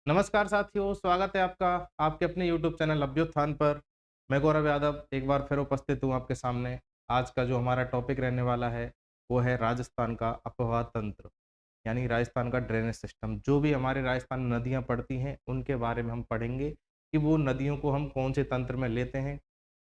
नमस्कार साथियों, स्वागत है आपका आपके अपने यूट्यूब चैनल अभ्युत्थान पर। मैं गौरव यादव एक बार फिर उपस्थित हूँ आपके सामने। आज का जो हमारा टॉपिक रहने वाला है, वो है राजस्थान का अपवाह तंत्र, यानी राजस्थान का ड्रेनेज सिस्टम। जो भी हमारे राजस्थान में नदियाँ पड़ती हैं, उनके बारे में हम पढ़ेंगे कि वो नदियों को हम कौन से तंत्र में लेते हैं।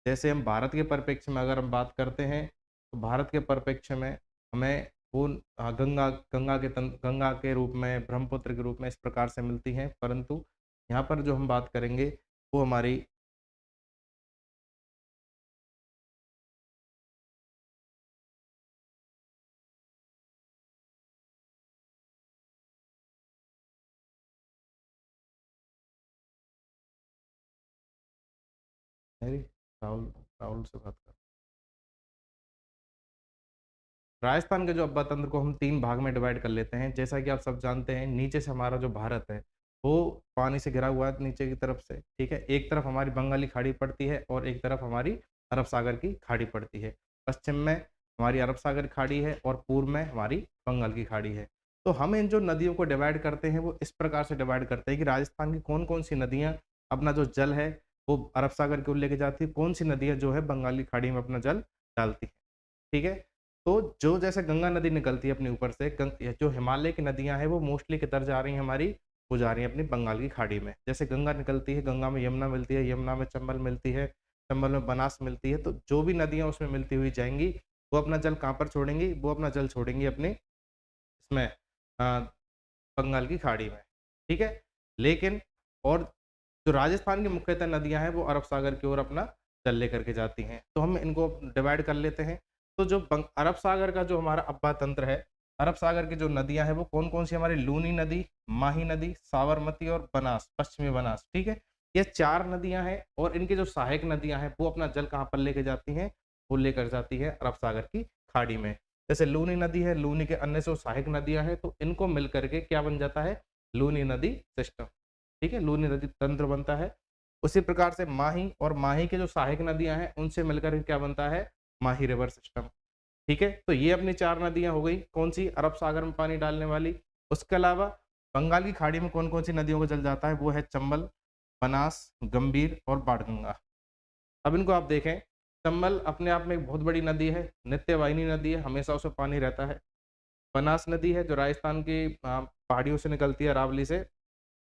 जैसे हम भारत के परिप्रेक्ष्य में अगर हम बात करते हैं, तो भारत के परिप्रेक्ष्य में हमें वो गंगा के रूप में, ब्रह्मपुत्र के रूप में इस प्रकार से मिलती हैं। परंतु यहाँ पर जो हम बात करेंगे, वो हमारी मेरी राहुल राहुल से बात कर राजस्थान के जो अब्बा तंत्र को हम 3 भाग में डिवाइड कर लेते हैं। जैसा कि आप सब जानते हैं, नीचे से हमारा जो भारत है, वो पानी से घिरा हुआ है नीचे की तरफ से, ठीक है? एक तरफ हमारी बंगाली खाड़ी पड़ती है और एक तरफ हमारी अरब सागर की खाड़ी पड़ती है। पश्चिम में हमारी अरब सागर की खाड़ी है और पूर्व में हमारी बंगाल की खाड़ी है। तो हम इन जो नदियों को डिवाइड करते हैं, वो इस प्रकार से डिवाइड करते हैं कि राजस्थान की कौन-कौन सी नदियाँ अपना जो जल है, वो अरब सागर की ओर लेके जाती है, कौन-सी नदियाँ जो है बंगाल की खाड़ी में अपना जल डालती हैं, ठीक है? तो जो जैसे गंगा नदी निकलती है अपने ऊपर से ये जो हिमालय की नदियाँ हैं वो मोस्टली किधर जा रही हैं हमारी, वो जा रही हैं अपनी बंगाल की खाड़ी में। जैसे गंगा निकलती है, गंगा में यमुना मिलती है, यमुना में चंबल मिलती है, चंबल में बनास मिलती है। तो जो भी नदियाँ उसमें मिलती हुई जाएँगी, वो अपना जल कहाँ पर छोड़ेंगी? वो अपना जल छोड़ेंगी अपने इसमें बंगाल की खाड़ी में, ठीक है? लेकिन और जो राजस्थान की मुख्यतः नदियाँ हैं, वो अरब सागर की ओर अपना जल लेकर के जाती हैं। तो हम इनको डिवाइड कर लेते हैं। तो जो अरब सागर का जो हमारा अब्बा तंत्र है, अरब सागर की जो नदियाँ हैं, वो कौन-कौन सी हमारी लूनी नदी, माही नदी, साबरमती और बनास, पश्चिमी बनास, ठीक है? ये 4 नदियाँ हैं और इनकी जो सहायक नदियाँ हैं, वो अपना जल कहाँ पर लेके जाती हैं? वो लेकर जाती है अरब सागर की खाड़ी में। जैसे लूनी नदी है, लूनी के अन्य जो सहायक नदियाँ हैं, तो इनको मिल कर के क्या बन जाता है? लूनी नदी सिस्टम, ठीक है? लूनी नदी तंत्र बनता है। उसी प्रकार से माही और माही की जो सहायक नदियाँ हैं, उनसे मिलकर के क्या बनता है? माही रिवर सिस्टम, ठीक है? तो ये अपनी 4 नदियाँ हो गई, कौन-सी? अरब सागर में पानी डालने वाली। उसके अलावा बंगाल की खाड़ी में कौन-कौन सी नदियों का जल जाता है? वो है चंबल, बनास, गंभीर और बाणगंगा। अब इनको आप देखें, चंबल अपने आप में एक बहुत बड़ी नदी है, नित्यवाहिनी नदी है, हमेशा उसमें पानी रहता है। बनास नदी है जो राजस्थान की पहाड़ियों से निकलती है अरावली से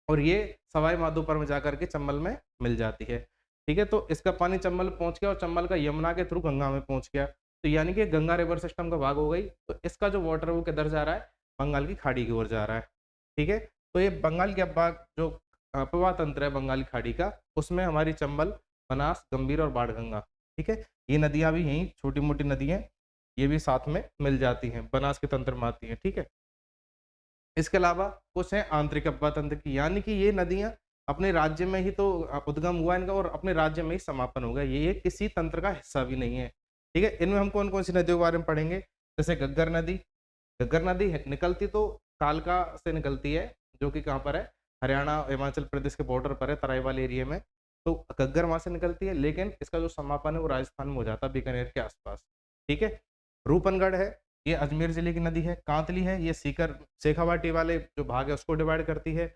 और ये सवाई माधोपुर में जाकर के चंबल में मिल जाती है। ठीक है? तो इसका पानी चंबल पहुँच गया और चंबल का यमुना के थ्रू गंगा में पहुँच गया। तो यानी कि गंगा रिवर सिस्टम का भाग हो गई। तो इसका जो वाटर है वो किधर जा रहा है? बंगाल की खाड़ी की ओर जा रहा है। ठीक है? तो ये बंगाल के भाग जो प्रवाह तंत्र है बंगाल की खाड़ी का, उसमें हमारी चंबल, बनास, गंभीर और बाणगंगा, ठीक है? ये नदियाँ भी यहीं छोटी-मोटी नदी हैं, ये भी साथ में मिल जाती हैं, बनास के तंत्र में आती हैं। ठीक है? इसके अलावा कुछ है आंतरिक अपवाह तंत्र की, यानी कि ये नदियाँ अपने राज्य में ही तो उद्गम हुआ इनका और अपने राज्य में ही समापन होगा। ये किसी तंत्र का हिस्सा भी नहीं है। ठीक है? इनमें हम कौन-कौन सी नदियों के बारे में पढ़ेंगे? जैसे घग्गर नदी। घग्गर नदी निकलती तो कालका से निकलती है, जो कि कहाँ पर है? हरियाणा, हिमाचल प्रदेश के बॉर्डर पर है, तराई वाले एरिया में। तो घग्गर वहाँ से निकलती है, लेकिन इसका जो समापन है वो राजस्थान में हो जाता है, बीकानेर के आस-पास। ठीक है? रूपनगढ़ है, ये अजमेर ज़िले की नदी है। कांतली है, ये सीकर शेखावाटी वाले जो भाग है उसको डिवाइड करती है।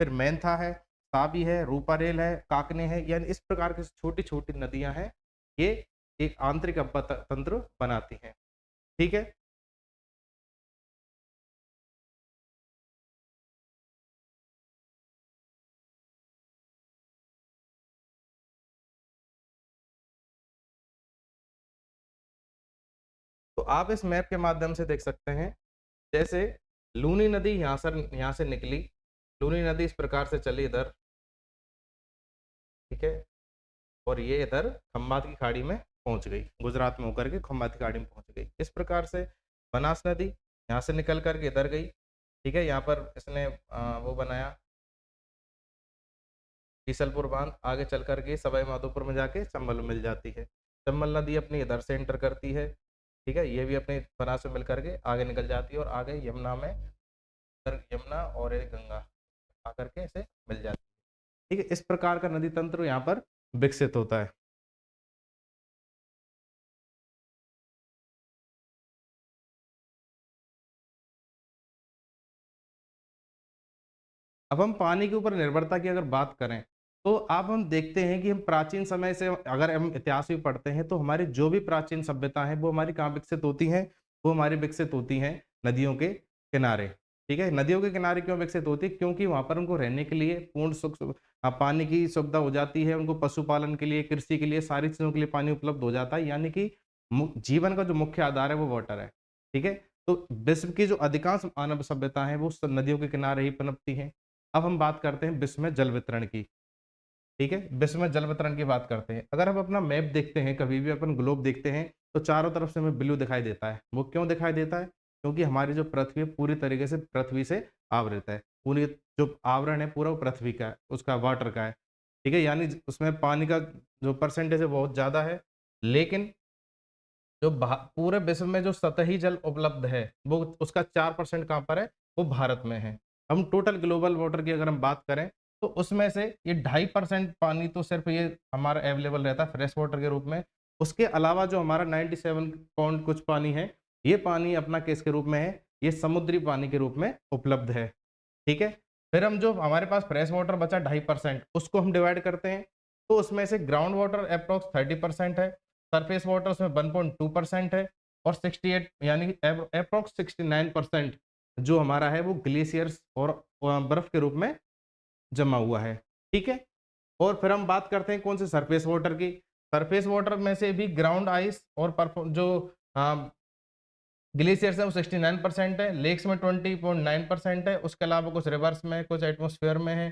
फिर मेंथा है, तापी है, रूपारेल है, काकने है, यानी इस प्रकार की छोटी-छोटी नदियाँ हैं, ये एक आंतरिक अपवाह तंत्र बनाती हैं। ठीक है? तो आप इस मैप के माध्यम से देख सकते हैं, जैसे लूनी नदी यहाँ से निकली, लूनी नदी इस प्रकार से चली इधर, ठीक है? और ये इधर खम्बात की खाड़ी में पहुँच गई, गुजरात में होकर के खम्बात की खाड़ी में पहुँच गई। इस प्रकार से बनास नदी यहाँ से निकल कर के इधर गई, ठीक है? यहाँ पर इसने वो बनाया बीसलपुर बाँध, आगे चल कर के सवाई माधोपुर में जाके चंबल में मिल जाती है। चंबल नदी अपनी इधर से एंटर करती है, ठीक है? ये भी अपनी बनास में मिल कर के आगे निकल जाती है और आगे यमुना में इधर यमुना और ये गंगा आकर के ऐसे मिल जाती है। ठीक है? इस प्रकार का नदी तंत्र यहाँ पर विकसित होता है। अब हम पानी के ऊपर निर्भरता की अगर बात करें, तो अब हम देखते हैं कि हम प्राचीन समय से अगर हम इतिहास भी पढ़ते हैं, तो हमारी जो भी प्राचीन सभ्यता है, वो हमारी कहाँ विकसित होती हैं? वो हमारी विकसित होती हैं नदियों के किनारे, ठीक है? नदियों के किनारे क्यों विकसित होती है? क्योंकि वहाँ पर उनको रहने के लिए पूर्ण पानी की सुविधा हो जाती है, उनको पशुपालन के लिए, कृषि के लिए, सारी चीज़ों के लिए पानी उपलब्ध हो जाता है, यानी कि जीवन का जो मुख्य आधार है, वो वाटर है, ठीक है? तो विश्व की जो अधिकांश मानव सभ्यता है, वो नदियों के किनारे ही पनपती हैं। अब हम बात करते हैं विश्व में जल वितरण की, ठीक है? विश्व में जल वितरण की बात करते हैं। अगर हम अपना मैप देखते हैं, कभी भी अपन ग्लोब देखते हैं, तो चारों तरफ से हमें ब्लू दिखाई देता है। वो क्यों दिखाई देता है? क्योंकि हमारी जो पृथ्वी है, पूरी तरीके से पृथ्वी से आवृत है। पूरी जो आवरण है, पूरा वो पृथ्वी का है, उसका वाटर का है, ठीक है? यानी उसमें पानी का जो परसेंटेज है, बहुत ज़्यादा है। लेकिन जो पूरे विश्व में जो सतही जल उपलब्ध है, वो उसका 4% कहाँ पर है? वो भारत में है। हम टोटल ग्लोबल वाटर की अगर हम बात करें, तो उसमें से ये 2.5% पानी तो सिर्फ़ ये हमारा अवेलेबल रहता है फ्रेश वाटर के रूप में। उसके अलावा जो हमारा 97 पॉइंट कुछ पानी है, ये पानी अपना किसके रूप में है? ये समुद्री पानी के रूप में उपलब्ध है, ठीक है? फिर हम जो हमारे पास फ्रेश वाटर बचा 2.5% उसको हम डिवाइड करते हैं, तो उसमें से ग्राउंड वाटर एप्रॉक्स 30% है, सरफेस वाटर उसमें 1.2% है और 68 यानी कि एप्रॉक्स 69% जो हमारा है वो ग्लेशियर्स और बर्फ के रूप में जमा हुआ है, ठीक है? और फिर हम बात करते हैं कौन से सरफेस वाटर की। सरफेस वाटर में से भी ग्राउंड आइस और जो अ, ग्लेशियर्स है वो 69% है, लेक्स में 20.9% है, उसके अलावा कुछ रिवर्स में, कुछ एटमॉस्फेयर में है,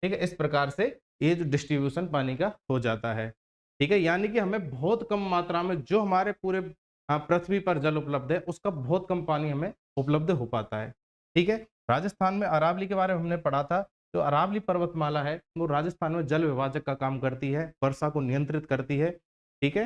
ठीक है? इस प्रकार से ये जो डिस्ट्रीब्यूशन पानी का हो जाता है, ठीक है? यानी कि हमें बहुत कम मात्रा में जो हमारे पूरे पृथ्वी पर जल उपलब्ध है, उसका बहुत कम पानी हमें उपलब्ध हो पाता है, ठीक है? राजस्थान में अरावली के बारे में हमने पढ़ा था, जो अरावली पर्वतमाला है, वो राजस्थान में जल विभाजक का काम करती है, वर्षा को नियंत्रित करती है, ठीक है?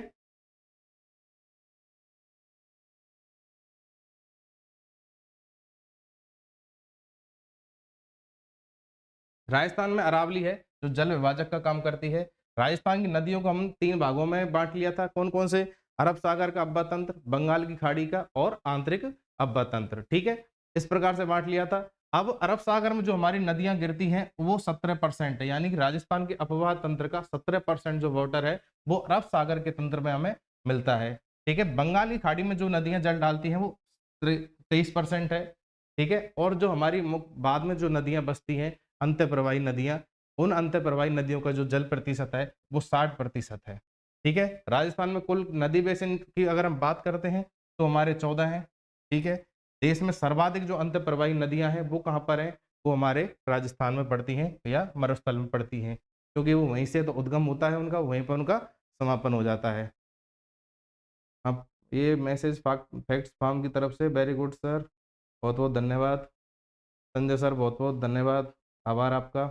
राजस्थान में अरावली है, जो जल विभाजक का काम करती है। राजस्थान की नदियों को हम 3 भागों में बाँट लिया था, कौन-कौन से? अरब सागर का अब्बा तंत्र, बंगाल की खाड़ी का और आंतरिक अब्बा तंत्र, ठीक है? इस प्रकार से बाँट लिया था। अब अरब सागर में जो हमारी नदियाँ गिरती हैं, वो 17% है, यानी कि राजस्थान के अपवाह तंत्र का 17% जो वाटर है, वो अरब सागर के तंत्र में हमें मिलता है, ठीक है? बंगाल की खाड़ी में जो नदियाँ जल डालती हैं, वो 23% है, ठीक है? और जो हमारी बाद में जो नदियाँ बसती हैं, अंतःप्रवाही नदियाँ, उन अंतःप्रवाही नदियों का जो जल प्रतिशत है, वो 60% है, ठीक है? राजस्थान में कुल नदी बेसिन की अगर हम बात करते हैं, तो हमारे 14 हैं, ठीक है? देश में सर्वाधिक जो अंतःप्रवाही नदियाँ हैं, वो कहाँ पर हैं? वो हमारे राजस्थान में पड़ती हैं या मरुस्थल में पड़ती हैं, क्योंकि वो वहीं से तो उद्गम होता है उनका, वहीं पर उनका समापन हो जाता है। अब ये मैसेज फैक्ट्स फार्म की तरफ से वेरी गुड सर, बहुत-बहुत धन्यवाद। संजय सर बहुत-बहुत धन्यवाद, आभार आपका,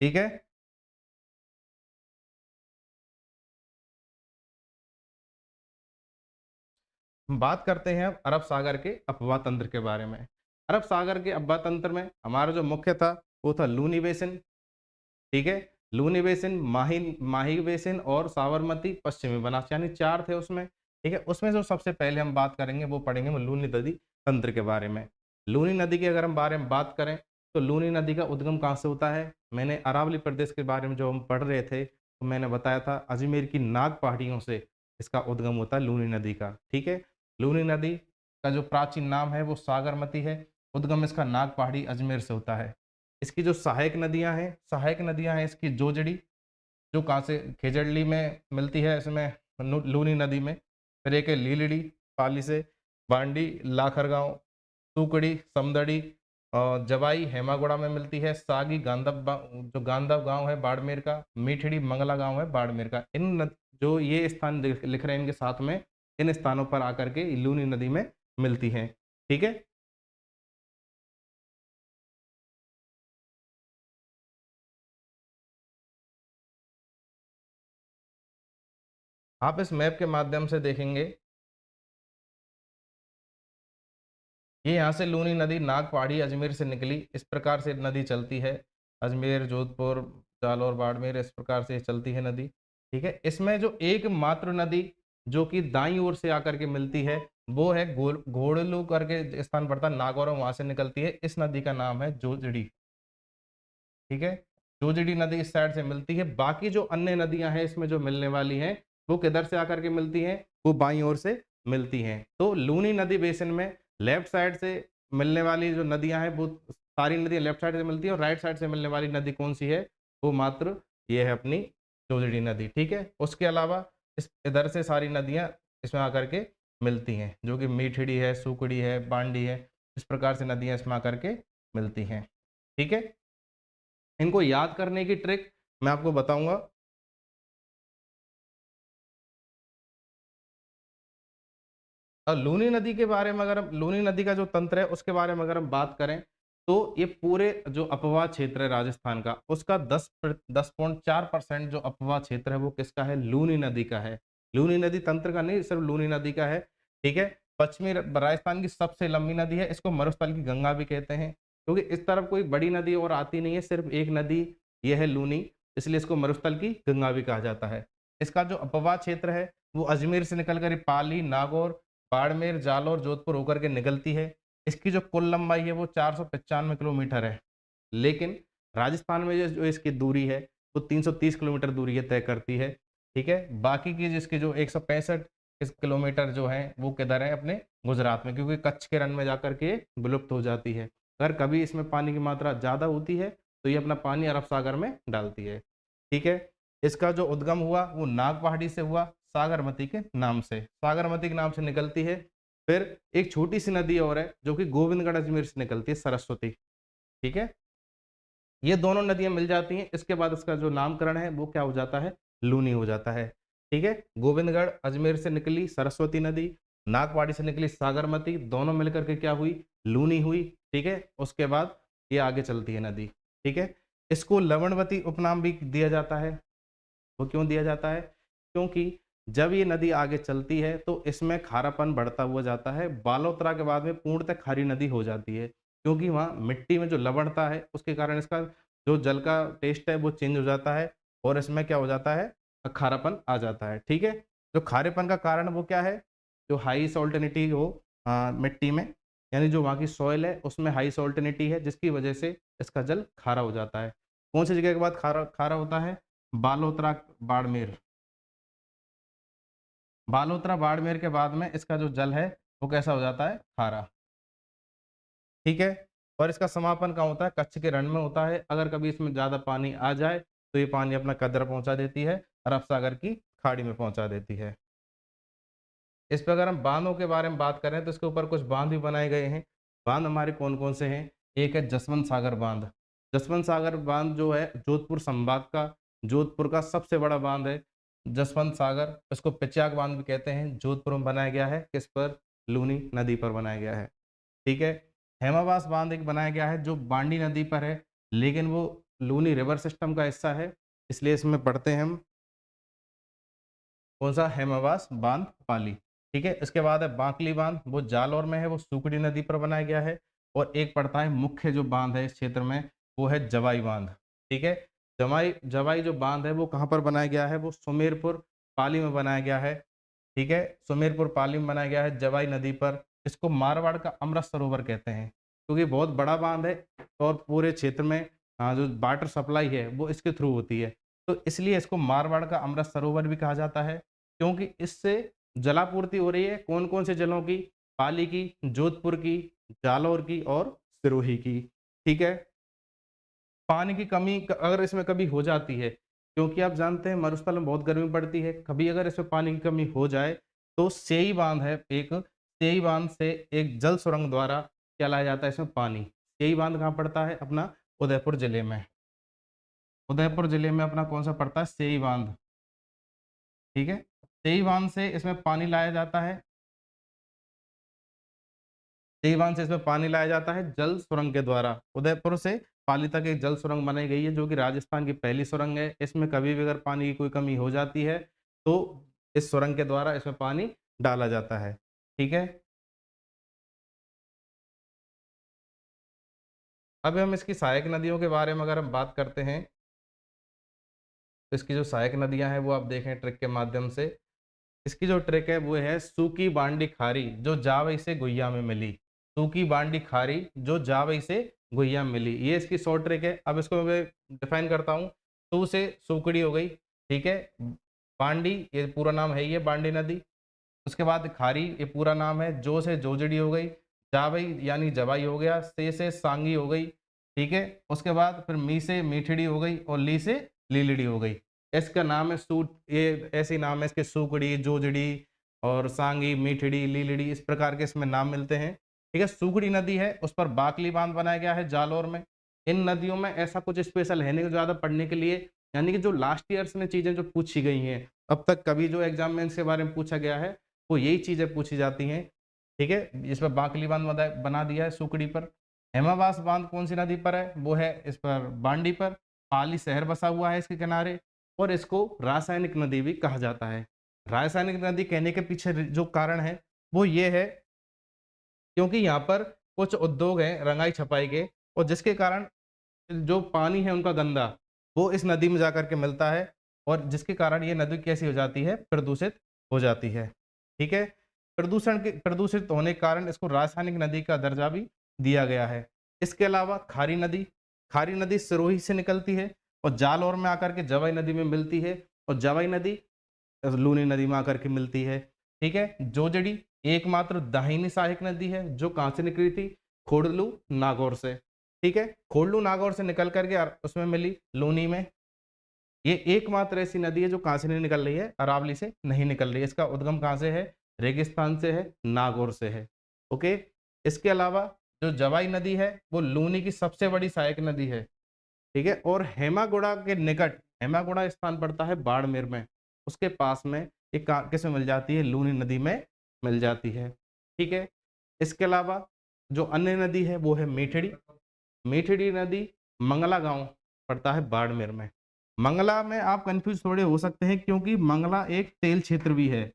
ठीक है? हम बात करते हैं अब अरब सागर के अफवाह तंत्र के बारे में। अरब सागर के अफवाह तंत्र में हमारा जो मुख्य था, वो था लूनी बेसिन, ठीक है? लूनी बेसिन, माही माही बेसिन और साबरमती पश्चिमी बनास यानी 4 थे उसमें, ठीक है? उसमें जो सबसे पहले हम बात करेंगे वो पढ़ेंगे वो लूनी नदी तंत्र के बारे में। लूनी नदी की अगर हम बारे में बात करें, तो लूनी नदी का उद्गम कहाँ से होता है? मैंने अरावली प्रदेश के बारे में जो हम पढ़ रहे थे, तो मैंने बताया था अजमेर की नाग पहाड़ियों से इसका उद्गम होता है लूनी नदी का, ठीक है? लूनी नदी का जो प्राचीन नाम है वो सागरमती है, उद्गम इसका नाग पहाड़ी अजमेर से होता है। इसकी जो सहायक नदियाँ हैं इसकी जोजड़ी, जो कहाँ से खेजड़ली में मिलती है इसमें लूनी नदी में। फिर एक है लीलड़ी पाली से, बांडी, लाखरगांव, तुकड़ी, समदड़ी जवाई हेमागुड़ा में मिलती है, सागी जो गांधव गांव है बाड़मेर का, मीठड़ी मंगला गांव है बाड़मेर का। जो ये स्थान लिख रहे हैं इनके साथ में, इन स्थानों पर आकर के लूनी नदी में मिलती हैं, ठीक है? आप इस मैप के माध्यम से देखेंगे, ये यहाँ से लूनी नदी नागपाड़ी अजमेर से निकली, इस प्रकार से नदी चलती है। अजमेर, जोधपुर, जालौर, बाड़मेर इस प्रकार से चलती है नदी, ठीक है? इसमें जो एकमात्र नदी जो कि दाईं ओर से आकर के मिलती है, वो है घोड़लू करके स्थान पड़ता है, नागौर, वहां से निकलती है। इस नदी का नाम है जोजड़ी। ठीक है, जोजड़ी नदी इस साइड से मिलती है। बाकी जो अन्य नदियां हैं इसमें जो मिलने वाली हैं वो किधर से आकर के मिलती हैं, वो बाईं ओर से मिलती हैं। तो लूनी नदी बेसिन में लेफ्ट साइड से मिलने वाली जो नदियां हैं वो सारी नदियां लेफ्ट साइड से मिलती है, और राइट साइड से मिलने वाली नदी कौन सी है, वो मात्र ये है अपनी जोजड़ी नदी। ठीक है, उसके अलावा इस इधर से सारी नदियां इसमें आकर के मिलती हैं, जो कि मीठड़ी है, सुकड़ी है, बांडी है, इस प्रकार से नदियां इसमें आकर के मिलती हैं। ठीक है, इनको याद करने की ट्रिक मैं आपको बताऊंगा। लूनी नदी के बारे में, अगर हम लूनी नदी का जो तंत्र है उसके बारे में अगर हम बात करें, तो ये पूरे जो अपवाह क्षेत्र है राजस्थान का, उसका 10.4% जो अपवाह क्षेत्र है वो किसका है, लूनी नदी का है। लूनी नदी तंत्र का नहीं, सिर्फ लूनी नदी का है। ठीक है, पश्चिमी राजस्थान की सबसे लंबी नदी है, इसको मरुस्थल की गंगा भी कहते हैं, क्योंकि इस तरफ कोई बड़ी नदी और आती नहीं है, सिर्फ एक नदी ये है लूनी, इसलिए इसको मरुस्थल की गंगा भी कहा जाता है। इसका जो अपवाह क्षेत्र है वो अजमेर से निकल कर पाली, नागौर, बाड़मेर, जालौर, जोधपुर होकर के निकलती है। इसकी जो कुल लंबाई है वो 495 किलोमीटर है, लेकिन राजस्थान में जो जो इसकी दूरी है वो 330 किलोमीटर दूरी है तय करती है। ठीक है, बाकी की जिसकी जो 165 किलोमीटर जो है वो किधर है, अपने गुजरात में, क्योंकि कच्छ के रण में जाकर के विलुप्त हो जाती है। अगर कभी इसमें पानी की मात्रा ज़्यादा होती है तो ये अपना पानी अरब सागर में डालती है। ठीक है, इसका जो उद्गम हुआ वो नाग पहाड़ी से हुआ, सागरमती के नाम से, सागरमती के नाम से निकलती है। फिर एक छोटी सी नदी और है जो कि गोविंदगढ़ अजमेर से निकलती है, सरस्वती। ठीक है, ये दोनों नदियां मिल जाती हैं, इसके बाद इसका जो नामकरण है वो क्या हो जाता है, लूनी हो जाता है। ठीक है, गोविंदगढ़ अजमेर से निकली सरस्वती नदी, नागपाड़ी से निकली सागरमती, दोनों मिलकर के क्या हुई, लूनी हुई। ठीक है, उसके बाद ये आगे चलती है नदी। ठीक है, इसको लवणवती उपनाम भी दिया जाता है। वो क्यों दिया जाता है, क्योंकि जब ये नदी आगे चलती है तो इसमें खारापन बढ़ता हुआ जाता है, बालोतरा के बाद में पूर्णतः खारी नदी हो जाती है, क्योंकि वहाँ मिट्टी में जो लवणता है उसके कारण इसका जो जल का टेस्ट है वो चेंज हो जाता है, और इसमें क्या हो जाता है, खारापन आ जाता है। ठीक है, जो खारेपन का कारण वो क्या है, जो हाई सॉल्टिनिटी हो मिट्टी में, यानी जो वहाँ की सॉइल है उसमें हाई सॉल्टिनिटी है, जिसकी वजह से इसका जल खारा हो जाता है। कौन सी जगह के बाद खारा खारा होता है, बालोतरा, बाड़मेर। बालोतरा बाड़मेर के बाद में इसका जो जल है वो कैसा हो जाता है, खारा। ठीक है, और इसका समापन कहाँ होता है, कच्छ के रण में होता है। अगर कभी इसमें ज़्यादा पानी आ जाए तो ये पानी अपना कदर पहुंचा देती है, अरब सागर की खाड़ी में पहुंचा देती है। इस पर अगर हम बांधों के बारे में बात करें तो इसके ऊपर कुछ बांध भी बनाए गए हैं। बांध हमारे कौन कौन से हैं, एक है जसवंत सागर बांध। जसवंत सागर बांध जो है जोधपुर संभाग का, जोधपुर का सबसे बड़ा बांध है जसवंत सागर। इसको पिच्याक बांध भी कहते हैं, जोधपुर में बनाया गया है, किस पर, लूनी नदी पर बनाया गया है। ठीक है, हेमावास बांध एक बनाया गया है जो बांडी नदी पर है, लेकिन वो लूनी रिवर सिस्टम का हिस्सा है, इसलिए इसमें पढ़ते हैं हम कौन सा, हेमावास बांध, पाली। ठीक है, इसके बाद है बांकली बांध, वो जालौर में है, वो सुकड़ी नदी पर बनाया गया है। और एक पड़ता है मुख्य जो बांध है इस क्षेत्र में, वो है जवाई बांध। ठीक है, जवाई जवाई जो बांध है वो कहाँ पर बनाया गया है, वो सुमेरपुर पाली में बनाया गया है। ठीक है, सुमेरपुर पाली में बनाया गया है जवाई नदी पर। इसको मारवाड़ का अमृत सरोवर कहते हैं, क्योंकि बहुत बड़ा बांध है और पूरे क्षेत्र में जो वाटर सप्लाई है वो इसके थ्रू होती है, तो इसलिए इसको मारवाड़ का अमृत सरोवर भी कहा जाता है, क्योंकि इससे जलापूर्ति हो रही है कौन कौन से जलों की, पाली की, जोधपुर की, जालौर की और सिरोही की। ठीक है, पानी की कमी अगर इसमें कभी हो जाती है, क्योंकि आप जानते हैं मरुस्थल में बहुत गर्मी पड़ती है, कभी अगर इसमें पानी की कमी हो जाए तो सेई बांध है एक, सेई बांध से एक जल सुरंग द्वारा क्या लाया जाता है इसमें पानी। सेई बांध कहाँ पड़ता है, अपना उदयपुर जिले में। उदयपुर जिले में अपना कौन सा पड़ता है, सेई बांध। ठीक है, सेई बांध से इसमें पानी लाया जाता है, सेई बांध से इसमें पानी लाया जाता है जल सुरंग के द्वारा। उदयपुर से पाली तक एक जल सुरंग बनाई गई है जो कि राजस्थान की पहली सुरंग है। इसमें कभी भी अगर पानी की कोई कमी हो जाती है तो इस सुरंग के द्वारा इसमें पानी डाला जाता है। ठीक है, अब हम इसकी सहायक नदियों के बारे में अगर हम बात करते हैं, तो इसकी जो सहायक नदियां हैं वो आप देखें ट्रिक के माध्यम से। इसकी जो ट्रिक है वो है सूखी बांडी खारी जो जावई से गुइया में मिली। सूखी बांडी खारी जो जावई से गुइया में मिली, ये इसकी शॉर्ट ट्रिक है। अब इसको मैं डिफाइन करता हूँ। सू से सूखड़ी हो गई, ठीक है। बांडी ये पूरा नाम है, ये बांडी नदी। उसके बाद खारी ये पूरा नाम है। जो से जोजड़ी हो गई, जावई यानी जवाई हो गया, से सांगी हो गई, ठीक है। उसके बाद फिर मी से मीठड़ी हो गई और ली से लीलड़ी हो गई। इसका नाम है सूट, ये ऐसे नाम है इसके, सूकड़ी, जोजड़ी और सांगी, मीठड़ी, लीलड़ी, इस प्रकार के इसमें नाम मिलते हैं, ठीक है। सूखड़ी नदी है, उस पर बाकली बांध बनाया गया है जालौर में। इन नदियों में ऐसा कुछ स्पेशल है नहीं ज़्यादा पढ़ने के लिए, यानी कि जो लास्ट ईयर्स में चीज़ें जो पूछी गई हैं अब तक, कभी जो एग्जाम में इसके बारे में पूछा गया है वो यही चीज़ें पूछी जाती हैं, ठीक है। इस पर बाकली बांध बना दिया है सूखड़ी पर। हेमावास बांध कौन सी नदी पर है, वो है इस पर बांडी पर। पाली शहर बसा हुआ है इसके किनारे, और इसको रासायनिक नदी भी कहा जाता है। रासायनिक नदी कहने के पीछे जो कारण है वो ये है, क्योंकि यहाँ पर कुछ उद्योग हैं रंगाई छपाई के, और जिसके कारण जो पानी है उनका गंदा, वो इस नदी में जाकर के मिलता है, और जिसके कारण ये नदी कैसी हो जाती है, प्रदूषित हो जाती है, ठीक है। प्रदूषित होने के कारण इसको रासायनिक नदी का दर्जा भी दिया गया है। इसके अलावा खारी नदी सिरोही से निकलती है और जालौर में आकर के जवाई नदी में मिलती है, और जवाई नदी लूनी नदी में आकर के मिलती है, ठीक है। जोजड़ी एकमात्र दाहिनी सहायक नदी है जो कहाँ से निकली थी, खोडलू नागौर से, ठीक है। खोडलू नागौर से निकल करके उसमें मिली लूनी में। ये एकमात्र ऐसी नदी है जो कहाँ से नहीं निकल रही है, अरावली से नहीं निकल रही है। इसका उद्गम कहाँ से है, रेगिस्तान से है, नागौर से है, ओके। इसके अलावा जो जवाई नदी है वो लूनी की सबसे बड़ी सहायक नदी है, ठीक है। और हेमागुड़ा के निकट, हेमागुड़ा स्थान पड़ता है बाड़मेर में, उसके पास में ये किस में मिल जाती है, लूनी नदी में मिल जाती है, ठीक है। इसके अलावा जो अन्य नदी है वो है मीठड़ी। मीठड़ी नदी मंगला गांव पड़ता है बाड़मेर में। मंगला में आप कंफ्यूज थोड़े हो सकते हैं क्योंकि मंगला एक तेल क्षेत्र भी है,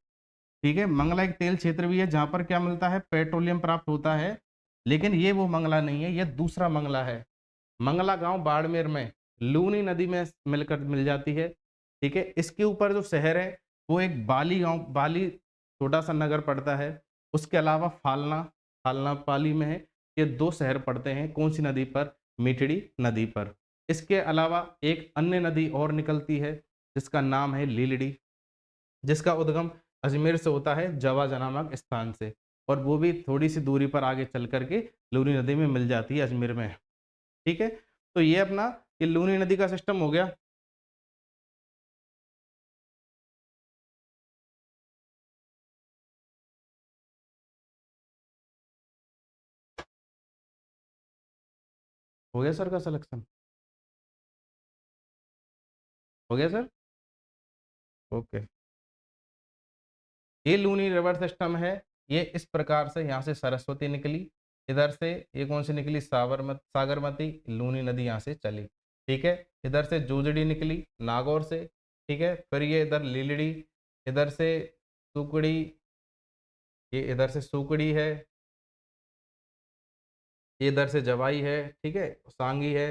ठीक है। मंगला एक तेल क्षेत्र भी है जहां पर क्या मिलता है, पेट्रोलियम प्राप्त होता है, लेकिन ये वो मंगला नहीं है, ये दूसरा मंगला है। मंगला गांव बाड़मेर में लूनी नदी में मिलकर मिल जाती है, ठीक है। इसके ऊपर जो शहर है वो एक बाली गांव, बाली छोटा सा नगर पड़ता है। उसके अलावा फालना, फालना पाली में है। ये दो शहर पड़ते हैं कौन सी नदी पर, मीठड़ी नदी पर। इसके अलावा एक अन्य नदी और निकलती है जिसका नाम है लीलड़ी, जिसका उद्गम अजमेर से होता है, जवाजा नामक स्थान से, और वो भी थोड़ी सी दूरी पर आगे चल करके लूनी नदी में मिल जाती है अजमेर में, ठीक है। तो ये अपना ये लूनी नदी का सिस्टम हो गया। हो गया सर का सिलेक्शन, हो गया सर, ओके। ये लूनी रिवर सिस्टम है। ये इस प्रकार से यहाँ से सरस्वती निकली, इधर से ये कौन सी निकली, सागरमती, लूनी नदी यहाँ से चली, ठीक है। इधर से जोजड़ी निकली नागौर से, ठीक है। फिर ये इधर लीलड़ी, इधर से सुकड़ी, ये इधर से सुकड़ी है, ये इधर से जवाई है, ठीक है, सांगी है,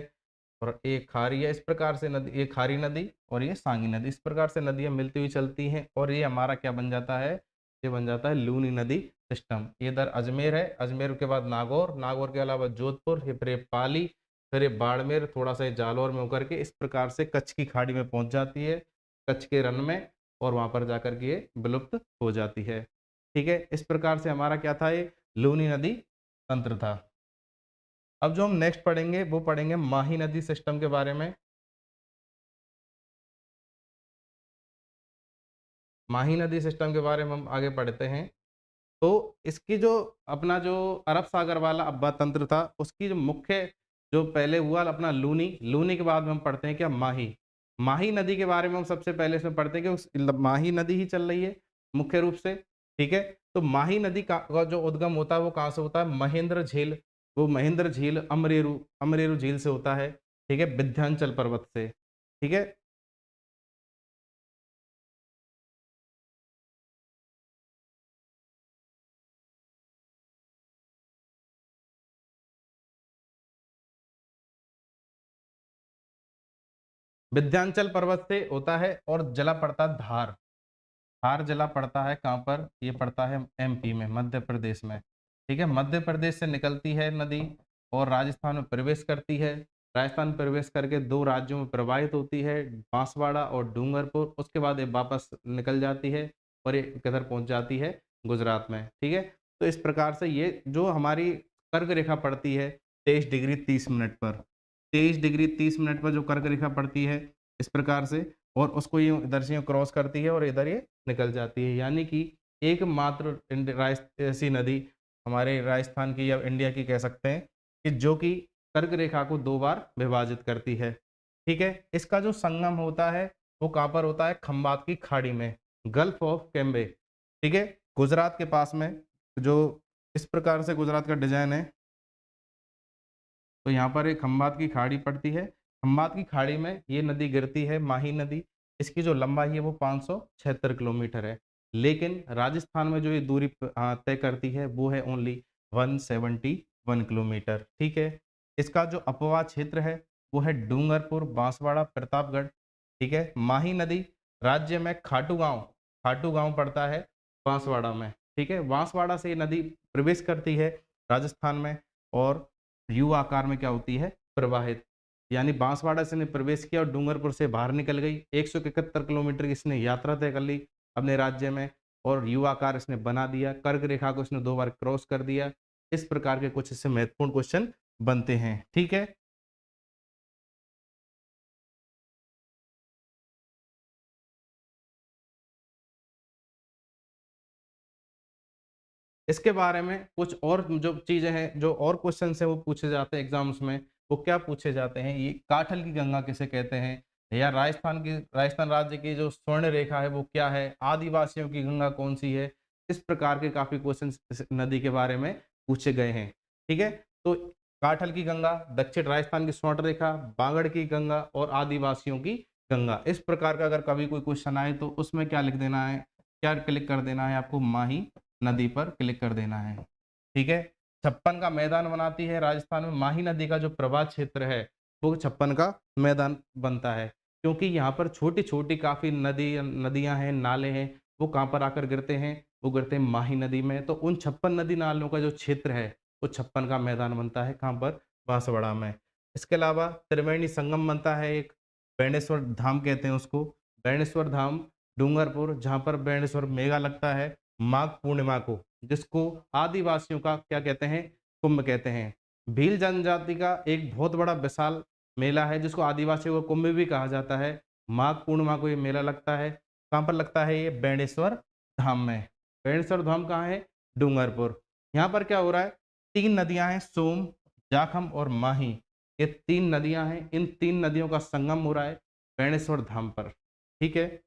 और एक खारी है। इस प्रकार से नदी, ये खारी नदी और ये सांगी नदी, इस प्रकार से नदियां मिलती हुई चलती हैं, और ये हमारा क्या बन जाता है, ये बन जाता है लूनी नदी सिस्टम। ये इधर अजमेर है, अजमेर के बाद नागौर, नागौर के अलावा जोधपुर, ये फिर ये पाली, फिर ये बाड़मेर, थोड़ा सा ये जालौर में होकर के इस प्रकार से कच्छ की खाड़ी में पहुंच जाती है, कच्छ के रन में, और वहां पर जाकर के ये विलुप्त हो जाती है, ठीक है। इस प्रकार से हमारा क्या था, ये लूनी नदी तंत्र था। अब जो हम नेक्स्ट पढ़ेंगे वो पढ़ेंगे माही नदी सिस्टम के बारे में। माही नदी सिस्टम के बारे में हम आगे पढ़ते हैं। तो इसकी जो अपना जो अरब सागर वाला अब्बा तंत्र था, उसकी जो मुख्य जो पहले हुआ अपना लूनी, लूनी के बाद में हम पढ़ते हैं क्या, माही। माही नदी के बारे में हम सबसे पहले इसमें पढ़ते हैं कि उस माही नदी ही चल रही है मुख्य रूप से, ठीक है। तो माही नदी का जो उद्गम होता है वो कहाँ से होता है, महेंद्र झील, वो महेंद्र झील अमरेरू, अमरेरू झील से होता है, ठीक है, विंध्याचल पर्वत से, ठीक है। विंध्याचल पर्वत से होता है और जला पड़ता धार, हार जिला पड़ता है कहाँ पर? ये पड़ता है एमपी में, मध्य प्रदेश में। ठीक है, मध्य प्रदेश से निकलती है नदी और राजस्थान में प्रवेश करती है। राजस्थान में प्रवेश करके 2 राज्यों में प्रवाहित होती है, बांसवाड़ा और डूंगरपुर। उसके बाद ये वापस निकल जाती है और ये किधर पहुँच जाती है? गुजरात में। ठीक है? तो इस प्रकार से ये जो हमारी कर्क रेखा पड़ती है 23 डिग्री 30 मिनट पर। 23 डिग्री 30 मिनट पर जो कर्क रेखा पड़ती है इस प्रकार से, और उसको यूँ इधर से यूँ क्रॉस करती है और इधर ये निकल जाती है। यानी कि एकमात्र ऐसी नदी हमारे राजस्थान की या इंडिया की कह सकते हैं कि जो कि कर्क रेखा को 2 बार विभाजित करती है। ठीक है? इसका जो संगम होता है वो कहाँ पर होता है? खंबात की खाड़ी में, गल्फ ऑफ कैम्बे। ठीक है? गुजरात के पास में। जो इस प्रकार से गुजरात का डिज़ाइन है। तो यहाँ पर एक खंबात की खाड़ी पड़ती है। खंबात की खाड़ी में ये नदी गिरती है, माही नदी। इसकी जो लंबाई है वो 576 किलोमीटर है। लेकिन राजस्थान में जो ये दूरी तय करती है वो है ओनली 171 किलोमीटर। ठीक है? इसका जो अपवाह क्षेत्र है वो है डूंगरपुर, बांसवाड़ा, प्रतापगढ़। ठीक है? माही नदी राज्य में खाटू गाँव पड़ता है बांसवाड़ा में। ठीक है? बांसवाड़ा से ये नदी प्रवेश करती है राजस्थान में और यू आकार में क्या होती है? प्रवाहित। यानी बांसवाड़ा से इसने प्रवेश किया और डूंगरपुर से बाहर निकल गई। 171 किलोमीटर की इसने यात्रा तय कर ली अपने राज्य में और यू आकार इसने बना दिया। कर्क रेखा को इसने 2 बार क्रॉस कर दिया। इस प्रकार के कुछ इससे महत्वपूर्ण क्वेश्चन बनते हैं। ठीक है? इसके बारे में कुछ और जो चीज़ें हैं, जो और क्वेश्चन्स हैं वो पूछे जाते हैं एग्ज़ाम्स में, वो क्या पूछे जाते हैं? ये काठल की गंगा किसे कहते हैं? या राजस्थान राज्य की जो स्वर्ण रेखा है वो क्या है? आदिवासियों की गंगा कौन-सी है? इस प्रकार के काफ़ी क्वेश्चन्स इस नदी के बारे में पूछे गए हैं। ठीक है? तो काठल की गंगा, दक्षिण राजस्थान की स्वर्ण रेखा, बागड़ की गंगा और आदिवासियों की गंगा। इस प्रकार का अगर कभी कोई क्वेश्चन आए तो उसमें क्या लिख देना है? क्या क्लिक कर देना है आपको? माही नदी पर क्लिक कर देना है। ठीक है? 56 का मैदान बनाती है राजस्थान में। माही नदी का जो प्रवाह क्षेत्र है, वो 56 का मैदान बनता है। क्योंकि यहाँ पर छोटी-छोटी काफ़ी नदियाँ हैं, नाले हैं, वो कहाँ पर आकर गिरते हैं? वो गिरते हैं माही नदी में। तो उन 56 नदी नालों का जो क्षेत्र है, वो 56 का मैदान बनता है। कहाँ पर? बांसवाड़ा में। इसके अलावा त्रिवेणी संगम बनता है एक, बेणेश्वर धाम कहते हैं उसको। बेणेश्वर धाम डूंगरपुर, जहाँ पर बेणेश्वर मेला लगता है माघ पूर्णिमा को, जिसको आदिवासियों का क्या कहते हैं? कुंभ कहते हैं। भील जनजाति का एक बहुत बड़ा विशाल मेला है जिसको आदिवासियों का कुंभ भी कहा जाता है। माघ पूर्णिमा को ये मेला लगता है। कहाँ पर लगता है ये? बेणेश्वर धाम में। बेणेश्वर धाम कहाँ है? डूंगरपुर। यहाँ पर क्या हो रहा है? 3 नदियाँ हैं, सोम, जाखम और माही। ये 3 नदियाँ हैं। इन 3 नदियों का संगम हो रहा है बेणेश्वर धाम पर। ठीक है?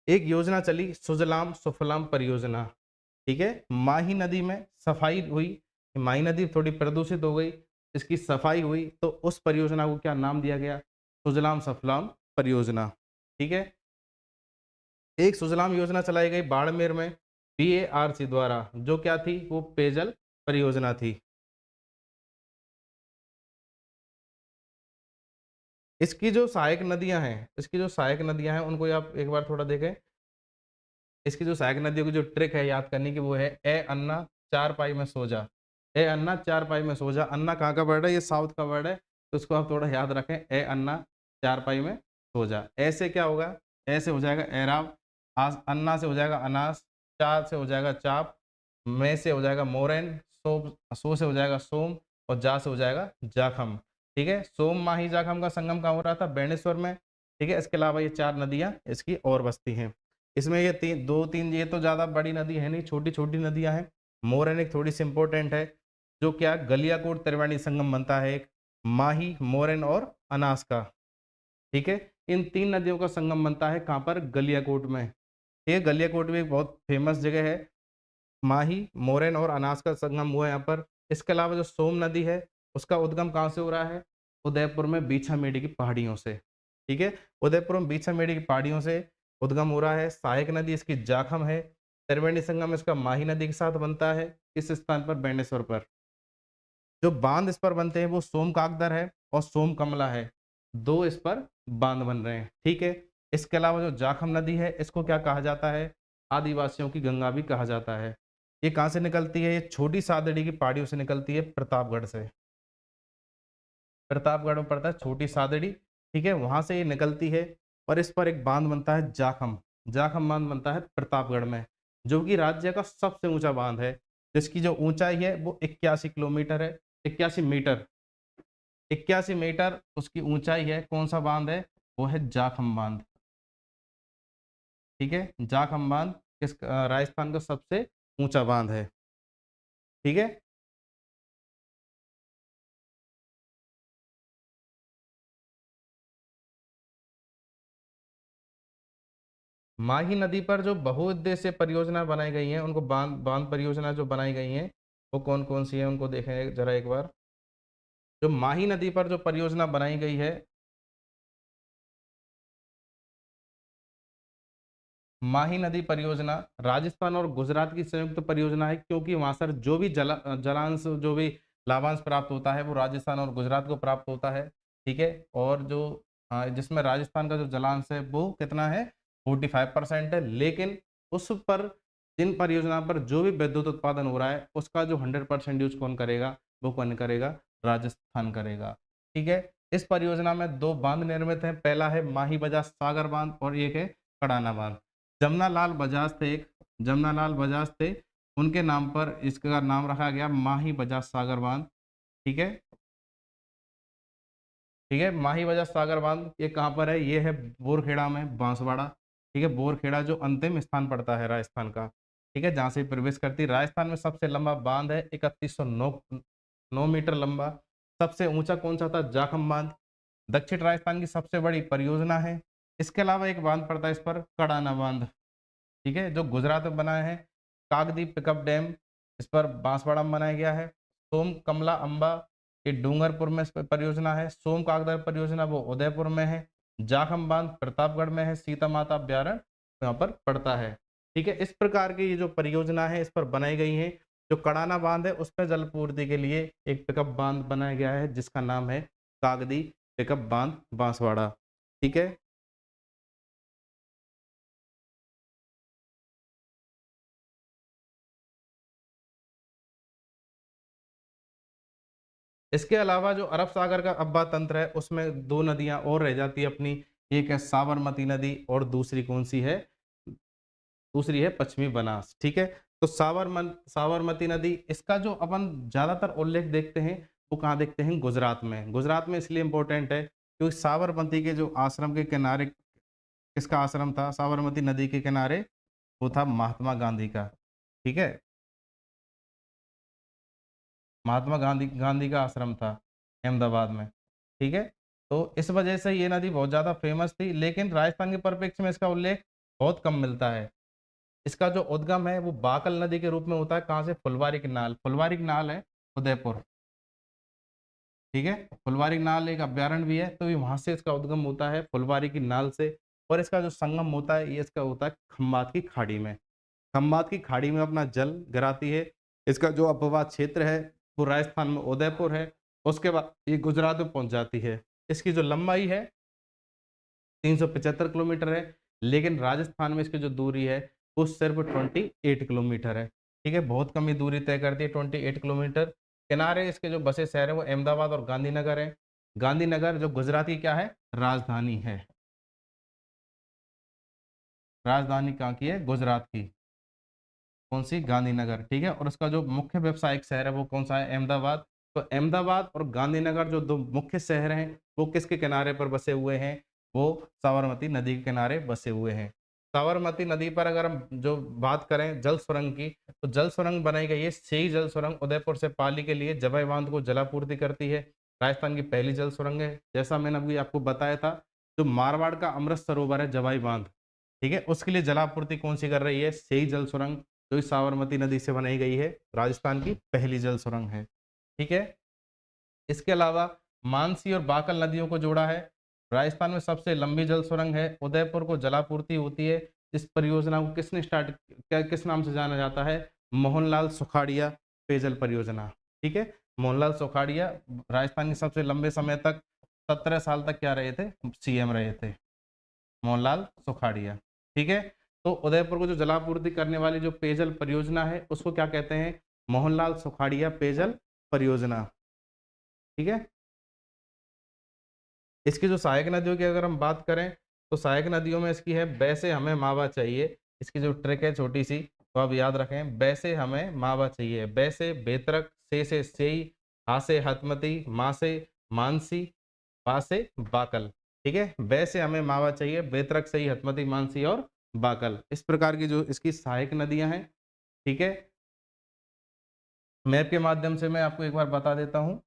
एक योजना चली सुजलाम सुफलाम परियोजना। ठीक है? माही नदी में सफाई हुई, माही नदी थोड़ी प्रदूषित हो गई, इसकी सफाई हुई तो उस परियोजना को क्या नाम दिया गया? सुजलाम सफलाम परियोजना। ठीक है? एक सुजलाम योजना चलाई गई बाड़मेर में बीएआरसी द्वारा, जो क्या थी? वो पेयजल परियोजना थी। इसकी जो सहायक नदियाँ हैं उनको आप एक बार थोड़ा देखें। इसकी जो सहायक नदियों की जो ट्रिक है याद करने की वो है ए अन्ना चार पाई में सो जा। ए अन्ना चार पाई में सो जा। अन्ना कहाँ का वर्ड है? ये साउथ का वर्ड है, तो इसको आप थोड़ा याद रखें। ए अन्ना चार पाई में सो जा। ऐसे क्या होगा? ऐसे हो जाएगा एराव, आस अन्ना से हो जाएगा अनास, चा से हो जाएगा चाप, में से हो जाएगा मोरेन, सो से हो जाएगा सोम और जा से हो जाएगा जाखम। ठीक है? सोम माही जाखम का संगम कहाँ हो रहा था? बेणेश्वर में। ठीक है? इसके अलावा ये 4 नदियाँ इसकी और बसती हैं। इसमें ये 2-3 ये तो ज़्यादा बड़ी नदी है नहीं, छोटी-छोटी नदियाँ हैं। मोरन एक थोड़ी-सी इम्पोर्टेंट है, जो क्या गलियाकोट त्रिवेणी संगम बनता है एक, माही, मोरन और अनास का। ठीक है? इन 3 नदियों का संगम बनता है कहाँ पर? गलियाकोट में। ये गलियाकोट भी एक बहुत फेमस जगह है। माही, मोरन और अनास का संगम हुआ है यहाँ पर। इसके अलावा जो सोम नदी है, उसका उद्गम कहाँ से हो रहा है? उदयपुर में बीछामेड़ी की पहाड़ियों से। ठीक है? उदयपुर में बीछामेड़ी की पहाड़ियों से उद्गम हो रहा है। सहायक नदी इसकी जाखम है। त्रिवेणी संगम इसका माही नदी के साथ बनता है। किस स्थान पर? बेणेश्वर पर। जो बांध इस पर बनते हैं वो सोम काकदर है और सोम कमला है। 2 इस पर बांध बन रहे हैं। ठीक है? इसके अलावा जो जाखम नदी है, इसको क्या कहा जाता है? आदिवासियों की गंगा भी कहा जाता है। ये कहाँ से निकलती है? ये छोटी सादड़ी की पहाड़ियों से निकलती है, प्रतापगढ़ से। प्रतापगढ़ में पड़ता है छोटी सादड़ी, ठीक है? वहाँ से ये निकलती है और इस पर एक बाँध बनता है जाखम। जाखम बाँध बनता है प्रतापगढ़ में, जो कि राज्य का सबसे ऊँचा बाँध है, जिसकी जो ऊँचाई है वो 81 किलोमीटर है, 81 मीटर। 81 मीटर उसकी ऊँचाई है। कौन-सा बाँध है? वो है जाखम बाँध, ठीक है? जाखम बाँध राजस्थान का सबसे ऊँचा बाँध है, ठीक है? माही नदी पर जो बहुउद्देशीय परियोजना बनाई गई हैं, उनको बाँध बाँध परियोजना जो बनाई गई हैं, वो कौन-कौन सी हैं? उनको देखें ज़रा एक बार। जो माही नदी पर जो परियोजना बनाई गई है, माही नदी परियोजना राजस्थान और गुजरात की संयुक्त परियोजना है, क्योंकि वहाँ सर जो भी जलांश जो भी लाभांश प्राप्त होता है, वो राजस्थान और गुजरात को प्राप्त होता है, ठीक है? और जो जिसमें राजस्थान का जो जलांश है, वो कितना है? 45% है, लेकिन उस पर जिन परियोजना पर जो भी विद्युत उत्पादन हो रहा है, उसका जो 100% यूज़ कौन करेगा? वो कौन करेगा? राजस्थान करेगा, ठीक है? इस परियोजना में 2 बाँध निर्मित हैं, पहला है माही बजाज सागर बाँध और एक है कड़ाना बाँध। जमनालाल बजाज थे एक, जमनालाल बजाज थे, उनके नाम पर इसका नाम रखा गया माही बजाज सागर बाँध, ठीक है? ठीक है, माही बजाज सागर बाँध ये कहाँ पर है? ये है बोरखेड़ा में, बांसवाड़ा, ठीक है? बोरखेड़ा जो अंतिम स्थान पड़ता है राजस्थान का, ठीक है? जहाँ से प्रवेश करती है। राजस्थान में सबसे लंबा बाँध है, 3109 मीटर लंबा। सबसे ऊँचा कौन-सा था? जाखम बाँध। दक्षिण राजस्थान की सबसे बड़ी परियोजना है। इसके अलावा एक बाँध पड़ता है इस पर, कड़ाना बाँध। ठीक है, जो गुजरात में बना है। काकदी पिकअप डैम इस पर बांसवाड़ा में बनाया गया है। सोम कमला अंबा ये डूंगरपुर में इस पर परियोजना है। सोम कागदर परियोजना वो उदयपुर में है। जाखम बांध प्रतापगढ़ में है। सीता माता अभ्यारण्य यहाँ पर पड़ता है। ठीक है, इस प्रकार की ये जो परियोजना है इस पर बनाई गई है। जो कड़ाना बांध है उस पर जल पूर्ति के लिए एक पिकअप बांध बनाया गया है जिसका नाम है कागदी पिकअप बांध बांसवाड़ा। ठीक है, इसके अलावा जो अरब सागर का अब्बा तंत्र है उसमें 2 नदियाँ और रह जाती है अपनी, एक है साबरमती नदी और दूसरी कौन-सी है? दूसरी है पश्चिमी बनास, ठीक है? तो साबरमती नदी इसका जो अपन ज़्यादातर उल्लेख देखते हैं, वो कहाँ देखते हैं? गुजरात में। गुजरात में इसलिए इम्पोर्टेंट है क्योंकि साबरमती के जो आश्रम के किनारे किसका आश्रम था? साबरमती नदी के किनारे वो था महात्मा गांधी का, ठीक है? महात्मा गांधी गांधी का आश्रम था अहमदाबाद में, ठीक है? तो इस वजह से ये नदी बहुत ज़्यादा फेमस थी, लेकिन राजस्थान के परिप्रेक्ष्य में इसका उल्लेख बहुत कम मिलता है। इसका जो उद्गम है वो बाकल नदी के रूप में होता है, कहाँ से? फुलवारी की नाल है उदयपुर, ठीक है? फुलवारी नाल एक अभ्यारण्य भी है, तो ये वहाँ से इसका उद्गम होता है फुलवारी की नाल से और इसका जो संगम होता है, ये इसका होता है खम्बात की खाड़ी में। खम्बात की खाड़ी में अपना जल गिराती है। इसका जो अपवाद क्षेत्र है, वो राजस्थान में उदयपुर है। उसके बाद ये गुजरात में पहुँच जाती है। इसकी जो लंबाई है 375 किलोमीटर है, लेकिन राजस्थान में इसकी जो दूरी है, वो सिर्फ 28 किलोमीटर है। ठीक है, बहुत कम ही दूरी तय करती है 28 किलोमीटर। किनारे इसके जो बसे शहर हैं, वो अहमदाबाद और गांधीनगर है। गांधीनगर जो गुजरात की क्या है? राजधानी है। राजधानी कहाँ की है? गुजरात की। कौन सी? गांधीनगर, ठीक है? और उसका जो मुख्य व्यावसायिक शहर है वो कौन सा है? अहमदाबाद। तो अहमदाबाद और गांधीनगर जो 2 मुख्य शहर हैं, वो किसके किनारे पर बसे हुए हैं? वो साबरमती नदी के किनारे बसे हुए हैं। साबरमती नदी पर अगर हम जो बात करें जल सुरंग की, तो जल सुरंग बनाई गई है। सेई जल सुरंग उदयपुर से पाली के लिए जबई बांध को जलापूर्ति करती है। राजस्थान की पहली जल सुरंग है। जैसा मैंने अभी आपको बताया था, जो मारवाड़ का अमृत सरोवर है जवाई बांध, ठीक है? उसके लिए जलापूर्ति कौन सी कर रही है? सेई जल सुरंग, जो इस साबरमती नदी से बनाई गई है, राजस्थान की पहली जल सुरंग है, ठीक है? इसके अलावा मानसी और बाकल नदियों को जोड़ा है। राजस्थान में सबसे लंबी जल सुरंग है। उदयपुर को जलापूर्ति होती है। इस परियोजना को किसने स्टार्ट क्या किस नाम से जाना जाता है? मोहनलाल सुखाड़िया पेयजल परियोजना, ठीक है? मोहनलाल सुखाड़िया राजस्थान के सबसे लंबे समय तक 17 साल तक क्या रहे थे? सीएम रहे थे। मोहनलाल सुखाड़िया। ठीक है, तो उदयपुर को जो जलापूर्ति करने वाली जो पेयजल परियोजना है उसको क्या कहते हैं? मोहनलाल सुखाड़िया पेयजल परियोजना। ठीक है, इसकी जो सहायक नदियों की अगर हम बात करें तो सहायक नदियों में इसकी है वैसे हमें मावा चाहिए। इसकी जो ट्रिक है छोटी सी, तो आप याद रखें, वैसे हमें मावा चाहिए। वैसे बेतरक, से सेई, हा से हतमती, माँ से मानसी, पा से बाकल। ठीक है, वैसे हमें मावा चाहिए, बेतरक, सही, हतमती, मानसी और बाकल, इस प्रकार की जो इसकी सहायक नदियां हैं। ठीक है, मैप के माध्यम से मैं आपको एक बार बता देता हूं।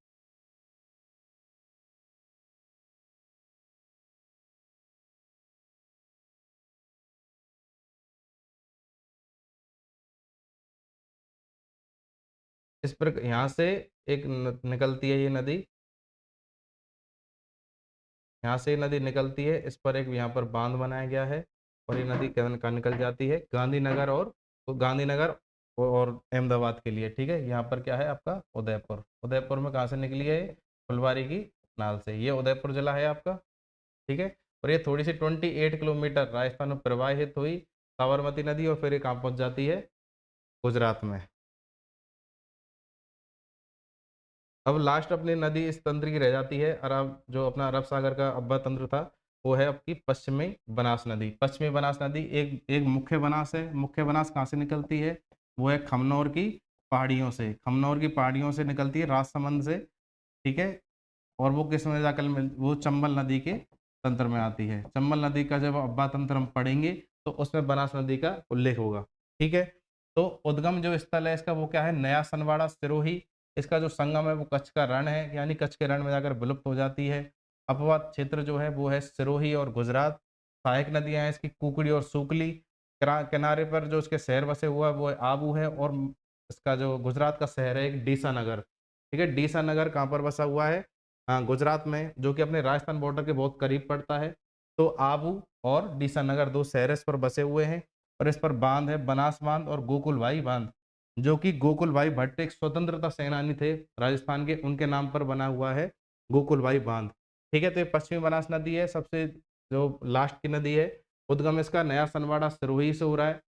इस पर यहाँ से एक निकलती है ये नदी, यहाँ से ये नदी निकलती है, इस पर एक यहाँ पर बांध बनाया गया है और ये नदी का निकल जाती है गांधीनगर और, तो गांधीनगर और अहमदाबाद के लिए। ठीक है, यहाँ पर क्या है आपका उदयपुर। उदयपुर में कहाँ से निकली है? फुलवारी की नाल से। ये उदयपुर जिला है आपका। ठीक है, और ये थोड़ी सी 28 किलोमीटर राजस्थान में प्रवाहित हुई साबरमती नदी और फिर ये कहाँ पहुंच जाती है? गुजरात में। अब लास्ट अपनी नदी इस तंत्र की रह जाती है अरब, जो अपना अरब सागर का अब्बा तंत्र था, वो है आपकी पश्चिमी बनास नदी। पश्चिमी बनास नदी एक एक मुख्य बनास है। मुख्य बनास कहाँ से निकलती है? वो है खमनौर की पहाड़ियों से। खमनौर की पहाड़ियों से निकलती है, राजसमंद से। ठीक है, और वो किस में जाकर वो चंबल नदी के तंत्र में आती है। चंबल नदी का जब अब्बा तंत्र हम पढ़ेंगे तो उसमें बनास नदी का उल्लेख होगा। ठीक है, तो उद्गम जो स्थल है इसका वो क्या है? नया सनवाड़ा, सिरोही। इसका जो संगम है वो कच्छ का रण है, यानी कच्छ के रण में जाकर विलुप्त हो जाती है। अपवाद क्षेत्र जो है वो है सिरोही और गुजरात। सहायक नदियां हैं इसकी कुकड़ी और सूकली। किनारे पर जो इसके शहर बसे हुआ है वो है आबू है, और इसका जो गुजरात का शहर है एक डीसा नगर। ठीक है, डीसा नगर कहाँ पर बसा हुआ है? हाँ, गुजरात में, जो कि अपने राजस्थान बॉर्डर के बहुत करीब पड़ता है। तो आबू और डीसा नगर दो शहर इस पर बसे हुए हैं, और इस पर बांध है बनास बांध और गोकुलभाई बांध, जो कि गोकुलभाई भट्ट एक स्वतंत्रता सेनानी थे राजस्थान के, उनके नाम पर बना हुआ है गोकुलभाई बांध। ठीक है, तो ये पश्चिमी बनास नदी है, सबसे जो लास्ट की नदी है। उद्गम इसका नया सनवाड़ा सिरोही से हो रहा है,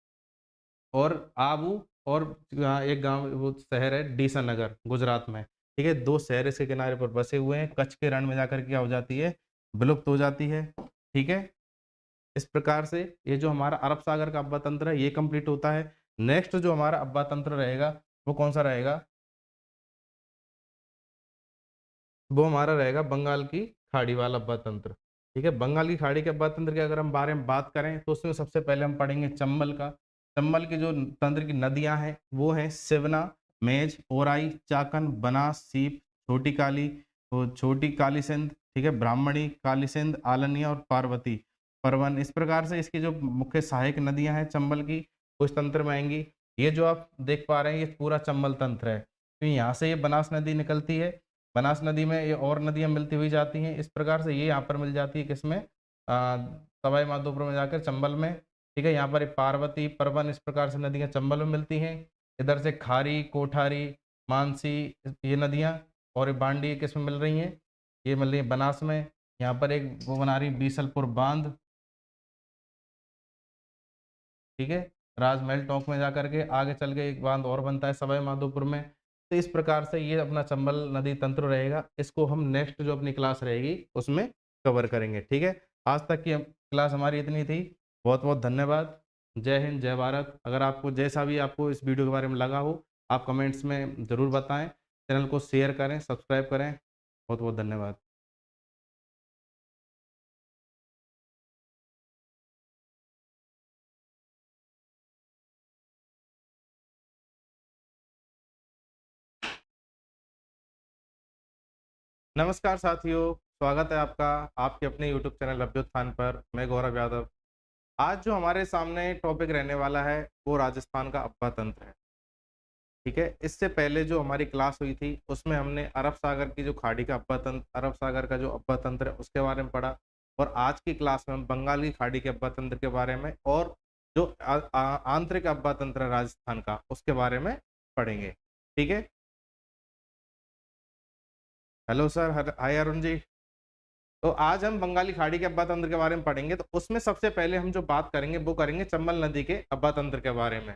और आबू और एक गांव वो शहर है डीसा नगर गुजरात में। ठीक है, दो शहर इसके किनारे पर बसे हुए हैं, कच्छ के रण में जाकर क्या हो जाती है? विलुप्त हो जाती है। ठीक है, इस प्रकार से ये जो हमारा अरब सागर का अब्बा तंत्र है ये कंप्लीट होता है। नेक्स्ट जो हमारा अब्बा तंत्र रहेगा वो कौन सा रहेगा? वो हमारा रहेगा बंगाल की खाड़ी वाला अब्बा तंत्र। ठीक है, बंगाल की खाड़ी के अब्बा तंत्र के अगर हम बारे में बात करें तो उसमें सबसे पहले हम पढ़ेंगे चंबल का। चंबल की जो तंत्र की नदियां हैं वो हैं सिवना, मेज, ओराई, चाकन, बनास, सीप, छोटी काली, तो छोटी काली सिंध, ठीक है, ब्राह्मणी, काली सिंध, आलनिया और पार्वती, परवन। इस प्रकार से इसकी जो मुख्य सहायक नदियां हैं चंबल की, उस तंत्र में आएंगी। ये जो आप देख पा रहे हैं ये पूरा चंबल तंत्र है। तो यहाँ से ये बनास नदी निकलती है, बनास नदी में ये और नदियां मिलती हुई जाती हैं। इस प्रकार से ये यहाँ पर मिल जाती है किसमें? सवाई माधोपुर में जाकर चंबल में। ठीक है, यहाँ पर एक पार्वती, परवन, इस प्रकार से नदियां चंबल में मिलती हैं। इधर से खारी, कोठारी, मानसी, ये नदियां, और ये बांडी किस में मिल रही हैं? ये मिल रही है बनास में। यहाँ पर एक वो बना रही बीसलपुर बांध। ठीक है, राजमहल टोंक में जाकर के आगे चल के एक बांध और बनता है सवाई माधोपुर में। तो इस प्रकार से ये अपना चंबल नदी तंत्र रहेगा। इसको हम नेक्स्ट जो अपनी क्लास रहेगी उसमें कवर करेंगे। ठीक है, आज तक की क्लास हमारी इतनी थी। बहुत बहुत धन्यवाद। जय हिंद, जय भारत। अगर आपको जैसा भी आपको इस वीडियो के बारे में लगा हो आप कमेंट्स में ज़रूर बताएं। चैनल को शेयर करें, सब्सक्राइब करें। बहुत बहुत धन्यवाद। नमस्कार साथियों, स्वागत है आपका आपके अपने यूट्यूब चैनल अभ्युत्थान पर। मैं गौरव यादव। आज जो हमारे सामने टॉपिक रहने वाला है वो राजस्थान का अब्बा तंत्र है। ठीक है, इससे पहले जो हमारी क्लास हुई थी उसमें हमने अरब सागर की जो खाड़ी का अब्बा तंत्र, अरब सागर का जो अब्बा तंत्र है उसके बारे में पढ़ा, और आज की क्लास में हम बंगाल की खाड़ी के अब्बा तंत्र के बारे में और जो आंतरिक अब्बा तंत्र है राजस्थान का उसके बारे में पढ़ेंगे। ठीक है, हेलो सर, हाय अरुण जी। तो आज हम बंगाली खाड़ी के अब्बा तंत्र के बारे में पढ़ेंगे। तो उसमें सबसे पहले हम जो बात करेंगे वो करेंगे चंबल नदी के अब्बा तंत्र के बारे में।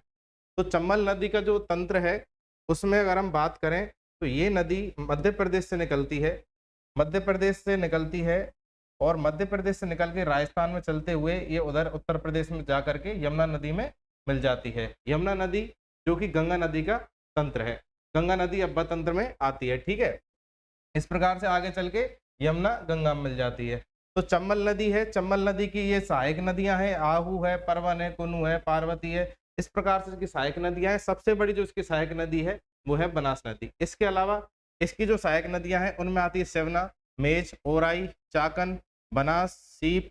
तो चंबल नदी का जो तंत्र है उसमें अगर हम बात करें तो ये नदी मध्य प्रदेश से निकलती है। मध्य प्रदेश से निकलती है और मध्य प्रदेश से निकल के राजस्थान में चलते हुए ये उधर उत्तर प्रदेश में जा करके यमुना नदी में मिल जाती है। यमुना नदी जो कि गंगा नदी का तंत्र है, गंगा नदी अब्बा तंत्र में आती है। ठीक है, इस प्रकार से आगे चल के यमुना गंगा में मिल जाती है। तो चंबल नदी है, चंबल नदी की ये सहायक नदियां हैं, आहू है, परवन है, कुनू है, पार्वती है। इस प्रकार से इसकी सहायक नदियां हैं। सबसे बड़ी जो इसकी सहायक नदी है वो है बनास नदी। इसके अलावा इसकी जो सहायक नदियां हैं उनमें आती है सेवना, मेज, ओराई, चाकन, बनास, सीप,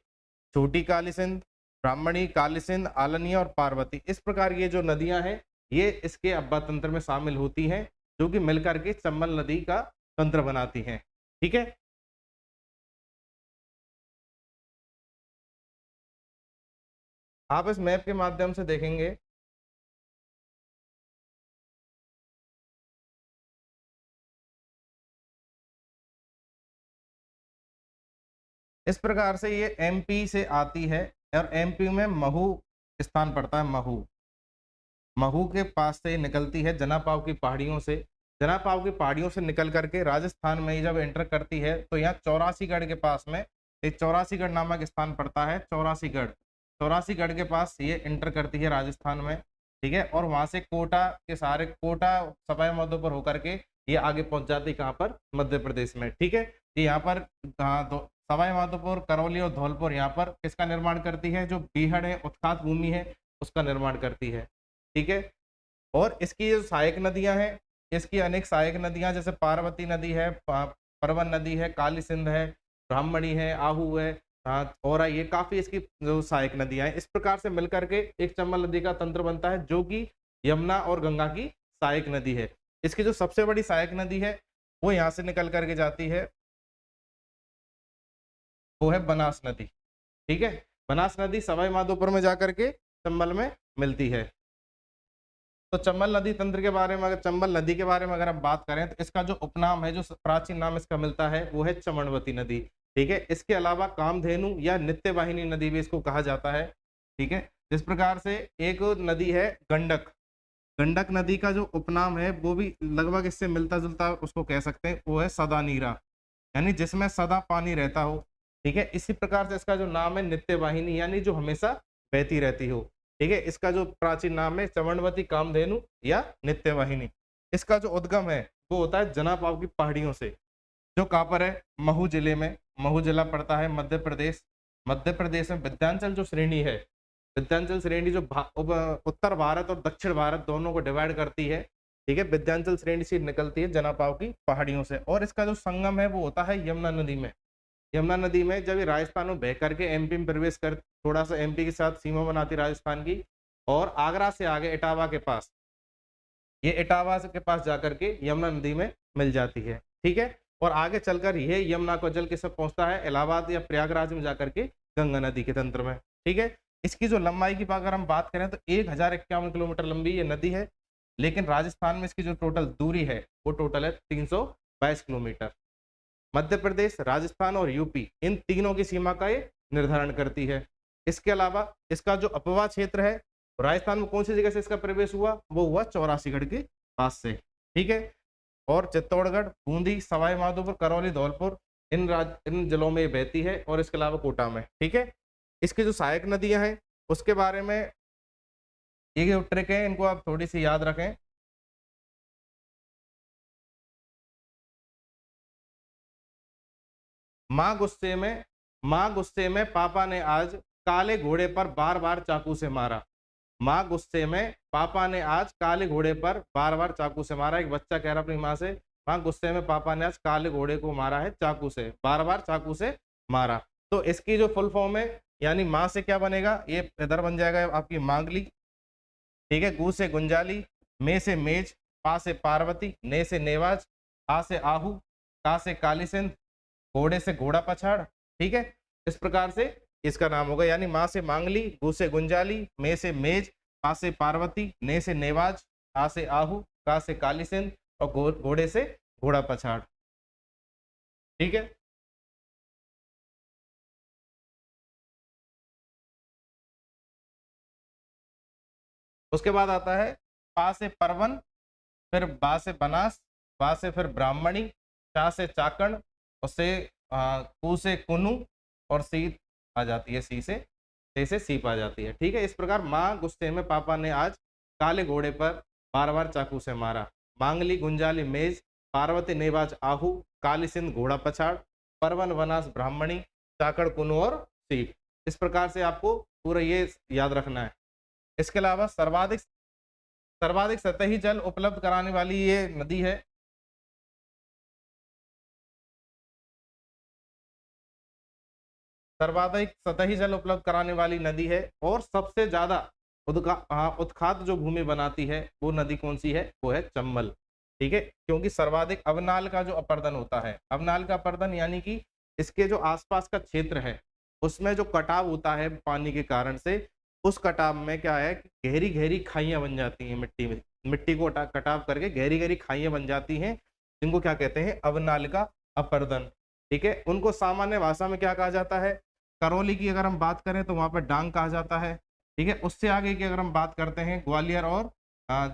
छोटी काली सिंध, ब्राह्मणी, काली सिंध, आलनी और पार्वती। इस प्रकार ये जो नदियां हैं ये इसके अब्बा तंत्र में शामिल होती हैं, जो कि मिलकर के चंबल नदी का तंत्र बनाती हैं। ठीक है, आप इस मैप के माध्यम से देखेंगे इस प्रकार से ये एमपी से आती है और एमपी में महू स्थान पड़ता है। महू, महू के पास से निकलती है जनापाव की पहाड़ियों से। जनापाव की पहाड़ियों से निकल करके राजस्थान में जब एंटर करती है तो यहाँ चौरासीगढ़ के पास में एक चौरासीगढ़ नामक स्थान पड़ता है। चौरासीगढ़, चौरासीगढ़ के पास ये एंटर करती है राजस्थान में। ठीक है, और वहां से कोटा के सारे कोटा सवाई माधोपुर होकर के ये आगे पहुंच जाती है कहाँ पर, मध्य प्रदेश में। ठीक है, कि यहाँ पर सवाई माधोपुर, करौली और धौलपुर यहाँ पर किसका निर्माण करती है, जो बीहड़ है, उत्खात भूमि है, उसका निर्माण करती है। ठीक है, और इसकी जो सहायक नदियां हैं, इसकी अनेक सहायक नदियां जैसे पार्वती नदी है, परवन नदी है, काली सिंध है, ब्राह्मणी है, आहू है, और ये काफी इसकी जो सहायक नदियां हैं। इस प्रकार से मिलकर के एक चंबल नदी का तंत्र बनता है, जो कि यमुना और गंगा की सहायक नदी है। इसकी जो सबसे बड़ी सहायक नदी है वो यहाँ से निकल करके जाती है, वो है बनास नदी। ठीक है, बनास नदी सवाई माधोपुर में जाकर के चंबल में मिलती है। तो चंबल नदी तंत्र के बारे में, अगर चंबल नदी के बारे में अगर हम बात करें तो इसका जो उपनाम है, जो प्राचीन नाम इसका मिलता है वो है चमनवती नदी। ठीक है, इसके अलावा कामधेनु या नित्य वाहिनी नदी भी इसको कहा जाता है। ठीक है, जिस प्रकार से एक नदी है गंडक, गंडक नदी का जो उपनाम है वो भी लगभग इससे मिलता जुलता उसको कह सकते हैं, वो है सदा नीरा, यानी जिसमें सदा पानी रहता हो। ठीक है, इसी प्रकार से इसका जो नाम है नित्य वाहिनी, यानी जो हमेशा बहती रहती हो। ठीक है, इसका जो प्राचीन नाम है चमनवती, कामधेनु या नित्य वाहिनी। इसका जो उद्गम है वो होता है जनापाव की पहाड़ियों से, जो कहाँ पर है, महू जिले में। महू जिला पड़ता है मध्य प्रदेश। मध्य प्रदेश में विंध्याचल जो श्रेणी है, विंध्याचल श्रेणी जो उत्तर भारत और दक्षिण भारत दोनों को डिवाइड करती है। ठीक है, विंध्याचल श्रेणी से निकलती है जनापाव की पहाड़ियों से, और इसका जो संगम है वो होता है यमुना नदी में। यमुना नदी में जब ये राजस्थान में बह करके एमपी में प्रवेश कर, थोड़ा सा एमपी के साथ सीमा बनाती राजस्थान की, और आगरा से आगे इटावा के पास, ये इटावा के पास जाकर के यमुना नदी में मिल जाती है। ठीक है, और आगे चलकर ये यमुना को जल के सब पहुंचता है इलाहाबाद या प्रयागराज में जाकर के गंगा नदी के तंत्र में। ठीक है, इसकी जो लंबाई की अगर हम बात करें तो 1051 किलोमीटर लंबी ये नदी है, लेकिन राजस्थान में इसकी जो टोटल दूरी है वो टोटल है 322 किलोमीटर। मध्य प्रदेश, राजस्थान और यूपी, इन तीनों की सीमा का ये निर्धारण करती है। इसके अलावा इसका जो अपवा क्षेत्र है, राजस्थान में कौन सी जगह से इसका प्रवेश हुआ, वो हुआ चौरासीगढ़ के पास से। ठीक है, और चित्तौड़गढ़, बूंदी, सवाई माधोपुर, करौली, धौलपुर, इन जिलों में बहती है, और इसके अलावा कोटा में। ठीक है, इसकी जो सहायक नदियां हैं उसके बारे में ये जो ट्रिक है इनको आप थोड़ी सी याद रखें। माँ गुस्से में पापा ने आज काले घोड़े पर बार बार चाकू से मारा। माँ गुस्से में पापा ने आज काले घोड़े पर बार बार चाकू से मारा। एक बच्चा कह रहा अपनी माँ से, माँ गुस्से में पापा ने आज काले घोड़े को मारा है चाकू से, बार बार चाकू से मारा। तो इसकी जो फुल फॉर्म है, यानी माँ से क्या बनेगा, ये इधर बन जाएगा आपकी मांगली। ठीक है, गु से गुंजाली, मे से मेज, पा से पार्वती, ने से नेवाज, आ से आहू, का से काली सिंध, घोड़े से घोड़ा पछाड़। ठीक है, इस प्रकार से इसका नाम होगा, यानी माँ से मांगली, गु से गुंजाली, मे से मेज, पा से पार्वती, ने से नेवाज, आ से आहू, का से काली सिंध और घोड़े से घोड़ा पछाड़। ठीक है, उसके बाद आता है पा से परवन, फिर बा से बनास, बा से फिर ब्राह्मणी, चा से चाकण, और से कु से कुनु, और सी आ जाती है सी से सीप आ जाती है। ठीक है, इस प्रकार माँ गुस्से में पापा ने आज काले घोड़े पर बार बार चाकू से मारा। मांगली गुंजाली मेज, पार्वती नेवाज आहू, काली सिंध घोड़ा पछाड़, परवन वनास ब्राह्मणी, चाकड़ कुनु और सीप। इस प्रकार से आपको पूरा ये याद रखना है। इसके अलावा सर्वाधिक सर्वाधिक सतही जल उपलब्ध कराने वाली ये नदी है। सर्वाधिक सतही जल उपलब्ध कराने वाली नदी है, और सबसे ज्यादा उत्खात जो भूमि बनाती है वो नदी कौन सी है, वो है चंबल। ठीक है, क्योंकि सर्वाधिक अवनाल का जो अपर्दन होता है, अवनाल का अपर्दन यानी कि इसके जो आसपास का क्षेत्र है उसमें जो कटाव होता है पानी के कारण से, उस कटाव में क्या है, गहरी गहरी खाइयां बन जाती हैं मिट्टी में, मिट्टी को कटाव करके गहरी गहरी खाइयां बन जाती हैं, जिनको क्या कहते हैं, अवनाल का अपर्दन। ठीक है, उनको सामान्य भाषा में क्या कहा जाता है, करौली की अगर हम बात करें तो वहां पर डांग कहा जाता है। ठीक है, उससे आगे की अगर हम बात करते हैं ग्वालियर और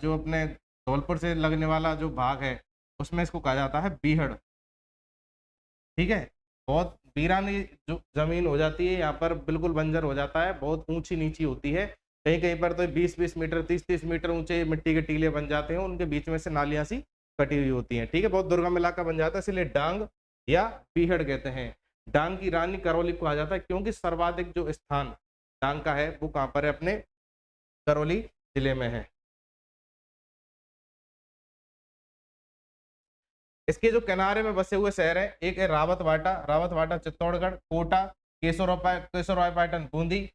जो अपने धौलपुर से लगने वाला जो भाग है उसमें इसको कहा जाता है बीहड़। ठीक है, बहुत वीरानी जो जमीन हो जाती है यहाँ पर, बिल्कुल बंजर हो जाता है, बहुत ऊंची नीची होती है, कहीं कहीं पर तो 20-20 मीटर 30-30 मीटर ऊंचे मिट्टी के टीले बन जाते हैं, उनके बीच में से नालियां सी कटी हुई होती हैं। ठीक है, बहुत दुर्गम इलाका बन जाता है, इसलिए डांग या बीहड़ कहते हैं। डांग की रानी करौली को कहा जाता है क्योंकि सर्वाधिक जो स्थान डांग का है वो कहाँ पर है, अपने करौली जिले में है। इसके जो किनारे में बसे हुए शहर हैं, एक है रावतवाटा चित्तौड़गढ़, कोटा, केशोराय पाटन बूंदी।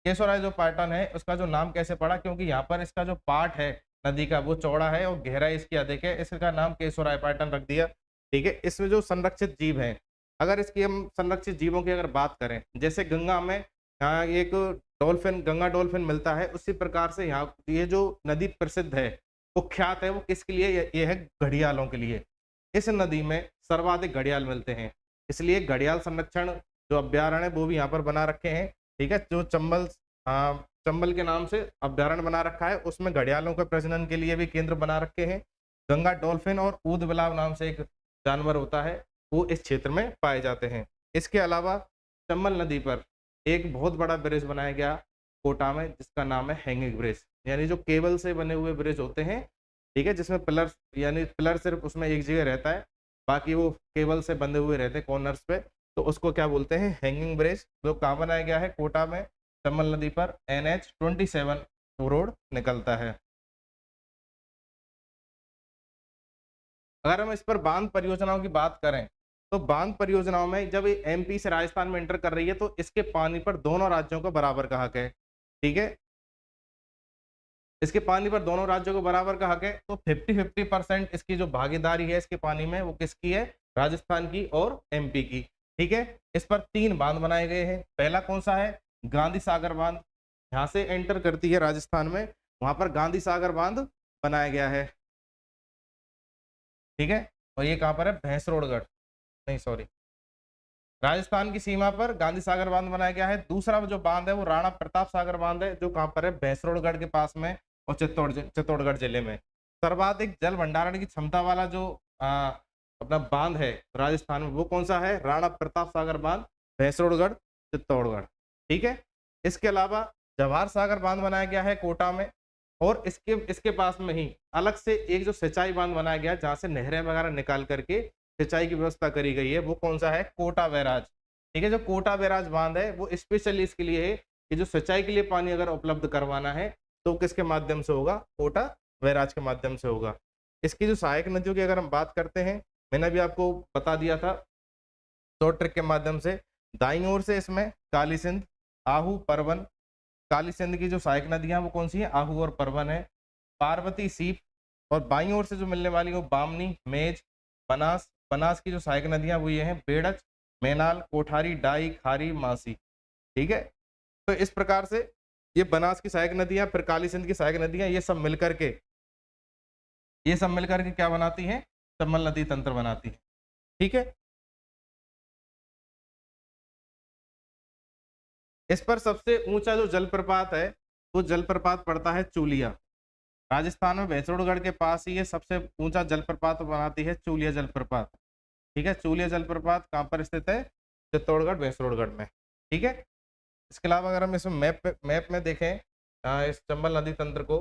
केशोराय जो पाटन है उसका जो नाम कैसे पड़ा, क्योंकि यहाँ पर इसका जो पाट है नदी का वो चौड़ा है और गहराई इसकी अधिक है, इसका नाम केशोराय पाटन रख दिया। ठीक है, इसमें जो संरक्षित जीव हैं, अगर इसकी हम संरक्षित जीवों की अगर बात करें, जैसे गंगा में एक डॉल्फिन, गंगा डॉल्फिन मिलता है, उसी प्रकार से यहाँ ये जो नदी प्रसिद्ध है, कुख्यात है, वो किसके लिए, ये है घड़ियालों के लिए। इस नदी में सर्वाधिक घड़ियाल मिलते हैं, इसलिए घड़ियाल संरक्षण जो अभ्यारण्य है वो भी यहाँ पर बना रखे हैं। ठीक है, जो चंबल के नाम से अभ्यारण्य बना रखा है, उसमें घड़ियालों के प्रजनन के लिए भी केंद्र बना रखे हैं। गंगा डॉल्फिन और ऊदबिलाव नाम से एक जानवर होता है, वो इस क्षेत्र में पाए जाते हैं। इसके अलावा चंबल नदी पर एक बहुत बड़ा ब्रिज बनाया गया कोटा में, जिसका नाम है हैंगिंग ब्रिज, यानी जो केबल से बने हुए ब्रिज होते हैं। ठीक है, जिसमें पिलर, यानी पिलर सिर्फ उसमें एक जगह रहता है, बाकी वो केबल से बंधे हुए रहते हैं कॉर्नर्स पे, तो उसको क्या बोलते हैं, हैंगिंग ब्रिज। जो कहाँ बनाया गया है, कोटा में, चंबल नदी पर NH-27 रोड निकलता है। अगर हम इस पर बांध परियोजनाओं की बात करें, तो बांध परियोजनाओं में जब ये MP से राजस्थान में एंटर कर रही है तो इसके पानी पर दोनों राज्यों को बराबर का हक है। ठीक है, इसके पानी पर दोनों राज्यों को बराबर का हक है, तो 50-50% इसकी जो भागीदारी है इसके पानी में, वो किसकी है, राजस्थान की और MP की। ठीक है, इस पर 3 बांध बनाए गए हैं। पहला कौन सा है, गांधी सागर बांध, यहाँ से एंटर करती है राजस्थान में, वहां पर गांधी सागर बांध बनाया गया है। ठीक है, और ये कहाँ पर है, भैंसरोडगढ़, नहीं सॉरी, राजस्थान की सीमा पर गांधी सागर बांध बनाया गया है। दूसरा जो बांध है वो राणा प्रताप सागर बांध है, जो कहाँ पर है, भैंसरोडगढ़ के पास में और चित्तौड़गढ़ जिले में। सर्वाधिक जल भंडारण की क्षमता वाला जो अपना बांध है राजस्थान में, वो कौन सा है, राणा प्रताप सागर बांध, भैंसरोडगढ़, चित्तौड़गढ़। ठीक है, इसके अलावा जवाहर सागर बांध बनाया गया है कोटा में, और इसके इसके पास में ही अलग से एक जो सिंचाई बांध बनाया गया है, जहाँ से नहरें वगैरह निकाल करके सिंचाई की व्यवस्था करी गई है, वो कौन सा है, कोटा बैराज। ठीक है, जो कोटा बैराज बांध है वो स्पेशली इसके लिए है कि जो सिंचाई के लिए पानी अगर उपलब्ध करवाना है तो किसके माध्यम से होगा, कोटा बैराज के माध्यम से होगा। इसकी जो सहायक नदियों की अगर हम बात करते हैं, मैंने भी आपको बता दिया था शॉर्ट ट्रिक के माध्यम से, दाईं ओर से इसमें काली सिंध, आहू, परवन। काली सिंध की जो सहायक नदियां वो कौन सी है, आहू और परवन है। पार्वती, सीप, और बाईं ओर से जो मिलने वाली वो बामनी, मेज, बनास। बनास की जो सहायक नदियां वो ये हैं, बेड़च, मैनाल, कोठारी, डाई, खारी, मासी। ठीक है, तो इस प्रकार से ये बनास की सहायक नदियां, फिर काली सिंध की सहायक नदियां, ये सब मिलकर के क्या बनाती हैं, चंबल नदी तंत्र बनाती है। ठीक है, इस पर सबसे ऊंचा जो जलप्रपात है वो जलप्रपात पड़ता है चूलिया। राजस्थान में भैंसोड़गढ़ के पास ही ये सबसे ऊंचा जलप्रपात बनाती है चूलिया जलप्रपात। ठीक है, चूलिया जलप्रपात कहाँ पर स्थित है? चित्तौड़गढ़ भैंसोड़गढ़ में। ठीक है, इसके अलावा अगर हम इसमें मैप में देखें इस चंबल नदी तंत्र को,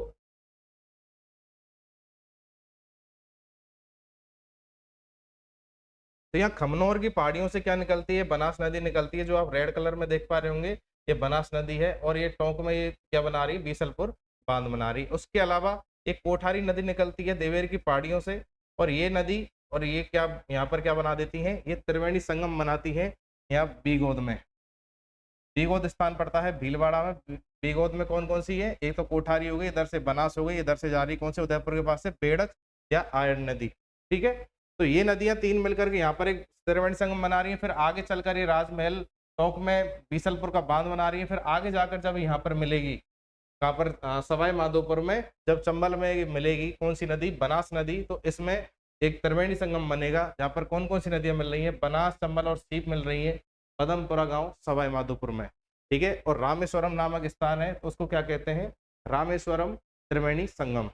तो यहाँ खमनौर की पहाड़ियों से क्या निकलती है? बनास नदी निकलती है, जो आप रेड कलर में देख पा रहे होंगे, ये बनास नदी है। और ये टोंक में ये क्या बना रही है? बीसलपुर बांध बना रही है। उसके अलावा एक कोठारी नदी निकलती है देवेर की पहाड़ियों से, और ये नदी और ये क्या यहाँ पर क्या बना देती है? ये त्रिवेणी संगम बनाती है यहाँ बीगोद में। बीगोद स्थान पड़ता है भीलवाड़ा में। बीगोद में कौन कौन सी है? एक तो कोठारी हो गई, इधर से बनास हो गई, इधर से जा रही कौन से? उदयपुर के पास से बेड़च या आयरन नदी। ठीक है, तो ये नदियां तीन मिलकर के यहाँ पर एक त्रिवेणी संगम बना रही है। फिर आगे चलकर ये राजमहल टोंक में बीसलपुर का बांध बना रही है। फिर आगे जाकर जब यहाँ पर मिलेगी, कहाँ पर? सवाई माधोपुर में, जब चंबल में मिलेगी कौन सी नदी? बनास नदी, तो इसमें एक त्रिवेणी संगम बनेगा जहाँ पर कौन कौन सी नदियां मिल रही है? बनास, चंबल और सीप मिल रही है पदमपुरा गांव सवाई माधोपुर में। ठीक है, और रामेश्वरम नामक स्थान है, तो उसको क्या कहते हैं? रामेश्वरम त्रिवेणी संगम।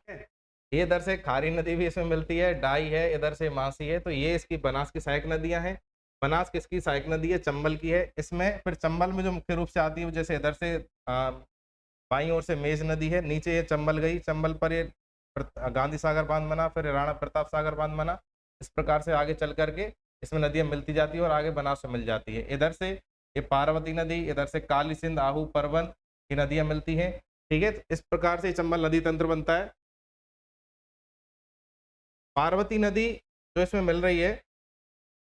ये इधर से खारी नदी भी इसमें मिलती है, डाई है, इधर से मासी है। तो ये इसकी बनास की सहायक नदियां हैं। बनास किसकी सहायक नदी है? चंबल की है। इसमें फिर चंबल में जो मुख्य रूप से आती है, जैसे इधर से बाईं ओर से मेज नदी है, नीचे ये चंबल गई, चंबल पर ये गांधी सागर बांध बना, फिर राणा प्रताप सागर बांध बना। इस प्रकार से आगे चल करके इसमें नदियां मिलती जाती है और आगे बनास में मिल जाती है। इधर से ये पार्वती नदी, इधर से काली सिंध, आहू, परवन की नदियां मिलती हैं। ठीक है, इस प्रकार से चंबल नदी तंत्र बनता है। पार्वती नदी जो इसमें मिल रही है,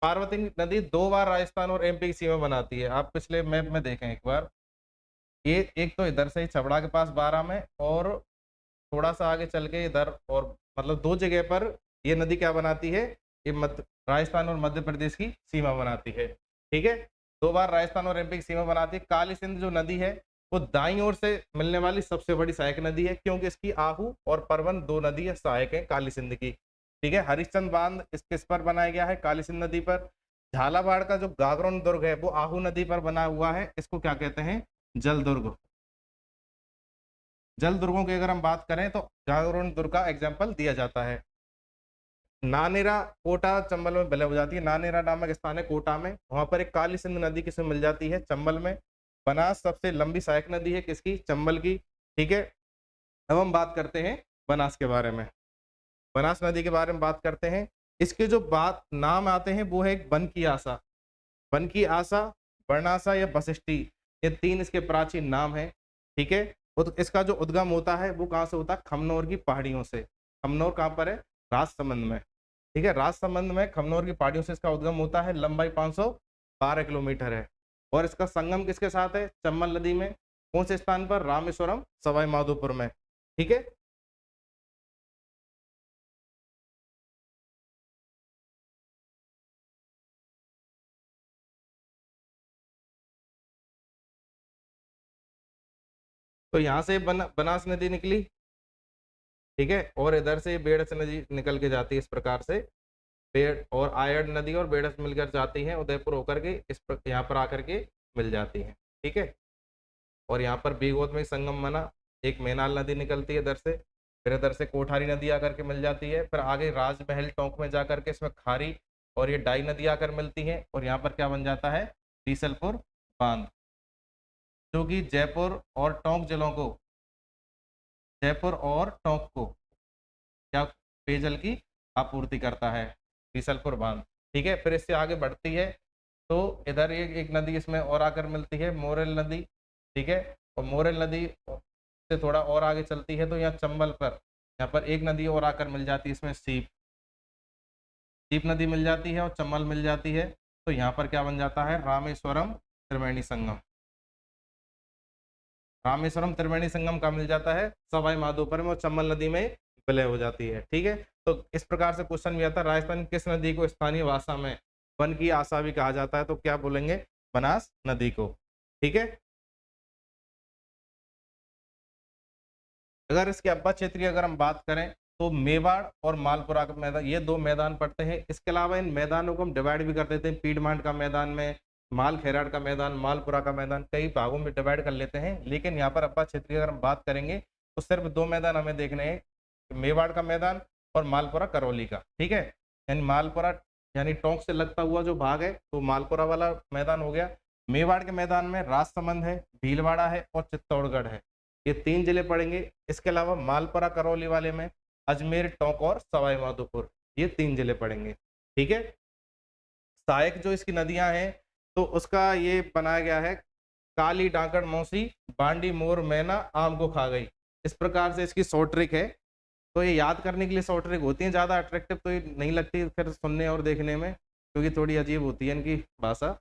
पार्वती नदी 2 बार राजस्थान और एमपी की सीमा बनाती है। आप पिछले मैप में देखें एक बार, ये एक तो इधर से ही छबड़ा के पास 12 में, और थोड़ा सा आगे चल के इधर, और मतलब 2 जगह पर ये नदी क्या बनाती है? ये राजस्थान और मध्य प्रदेश की सीमा बनाती है। ठीक है, 2 बार राजस्थान और एमपी की सीमा बनाती है। काली सिंध जो नदी है वो दाईं ओर से मिलने वाली सबसे बड़ी सहायक नदी है, क्योंकि इसकी आहू और परवन 2 नदी है सहायक है काली सिंध की। ठीक है, हरिश्चंद्र बांध किस पर बनाया गया है? काली सिंध नदी पर। झालावाड़ का जो गागरोन दुर्ग है वो आहू नदी पर बना हुआ है, इसको क्या कहते हैं? जल दुर्ग। जल दुर्गों की अगर हम बात करें तो गागरोन दुर्ग का एग्जाम्पल दिया जाता है। नानेरा कोटा चंबल में विलय हो जाती है। नानेरा नामक स्थान है कोटा में, वहां पर एक काली सिंध नदी किसमें मिल जाती है? चंबल में। बनास सबसे लंबी सहायक नदी है किसकी? चंबल की। ठीक है, अब हम बात करते हैं बनास के बारे में। बनास नदी के बारे में बात करते हैं। इसके जो बात नाम आते हैं वो है एक बन की आशा, बन की आशा, बरनासा या वशिष्ठी, ये 3 इसके प्राचीन नाम हैं। ठीक है, तो इसका जो उद्गम होता है वो कहाँ से होता है? खमनौर की पहाड़ियों से। खमनौर कहाँ पर है? राजसमंद में। ठीक है, राजसमंद में खमनौर की पहाड़ियों से इसका उद्गम होता है। लंबाई 512 किलोमीटर है, और इसका संगम किसके साथ है? चंबल नदी में। कौन से स्थान पर? रामेश्वरम सवाई माधोपुर में। ठीक है, तो यहाँ से बनास नदी निकली। ठीक है, और इधर से बेड़स नदी निकल के जाती है इस प्रकार से। बेड़ और आयरन नदी और बेड़स मिलकर जाती हैं उदयपुर होकर के, यहाँ पर आकर के मिल जाती हैं। ठीक है, और यहाँ पर बीगोत में संगम बना, एक मेनाल नदी निकलती है इधर से, फिर इधर से कोठारी नदी आकर के मिल जाती है। फिर आगे राजमहल टोंक में जाकर के इसमें खारी और ये डाई नदी आकर मिलती है, और यहाँ पर क्या बन जाता है? बीसलपुर बांध, जो कि जयपुर और टोंक जिलों को, जयपुर और टोंक को क्या पेयजल की आपूर्ति करता है? बीसलपुर बांध। ठीक है, फिर इससे आगे बढ़ती है तो इधर एक नदी इसमें और आकर मिलती है, मोरेल नदी। ठीक है, और मोरेल नदी से थोड़ा और आगे चलती है तो यहाँ चंबल पर, यहाँ पर एक नदी और आकर मिल जाती है, इसमें सीप, सीप नदी मिल जाती है और चंबल मिल जाती है। तो यहाँ पर क्या बन जाता है? रामेश्वरम त्रिवेणी संगम। रामेश्वरम त्रिवेणी संगम का मिल जाता है सवाई माधोपुर में, और चंबल नदी में विलय हो जाती है। ठीक है, तो इस प्रकार से क्वेश्चन भी आता है, राजस्थान किस नदी को स्थानीय भाषा में वन की आशा भी कहा जाता है? तो क्या बोलेंगे? बनास नदी को। ठीक है, अगर इसके अब्बा क्षेत्र की अगर हम बात करें तो मेवाड़ और मालपुरा का मैदान, ये 2 मैदान पड़ते हैं। इसके अलावा इन मैदानों को हम डिवाइड भी कर देते हैं, पीडमांड का मैदान में, माल खेराड़ का मैदान, मालपुरा का मैदान, कई भागों में डिवाइड कर लेते हैं। लेकिन यहाँ पर अब्बा क्षेत्र की अगर हम बात करेंगे तो सिर्फ 2 मैदान हमें देखने हैं, मेवाड़ का मैदान और मालपुरा करौली का, ठीक है। यानी मालपुरा यानी टोंक से लगता हुआ जो भाग है तो मालपुरा वाला मैदान हो गया। मेवाड़ के मैदान में राजसमंद है, भीलवाड़ा है और चित्तौड़गढ़ है, ये 3 जिले पड़ेंगे। इसके अलावा मालपुरा करौली वाले में अजमेर, टोंक और सवाई माधोपुर, ये 3 जिले पड़ेंगे, ठीक है। सहायक जो इसकी नदियां हैं तो उसका ये बनाया गया है, काली, डाकड़, मौसी, बांडी, मोर, मैना, आम को खा गई। इस प्रकार से इसकी शॉर्ट ट्रिक है। तो ये याद करने के लिए शॉर्ट ट्रिक होती है, ज़्यादा अट्रैक्टिव तो ये नहीं लगती फिर सुनने और देखने में, क्योंकि थोड़ी अजीब होती है इनकी भाषा।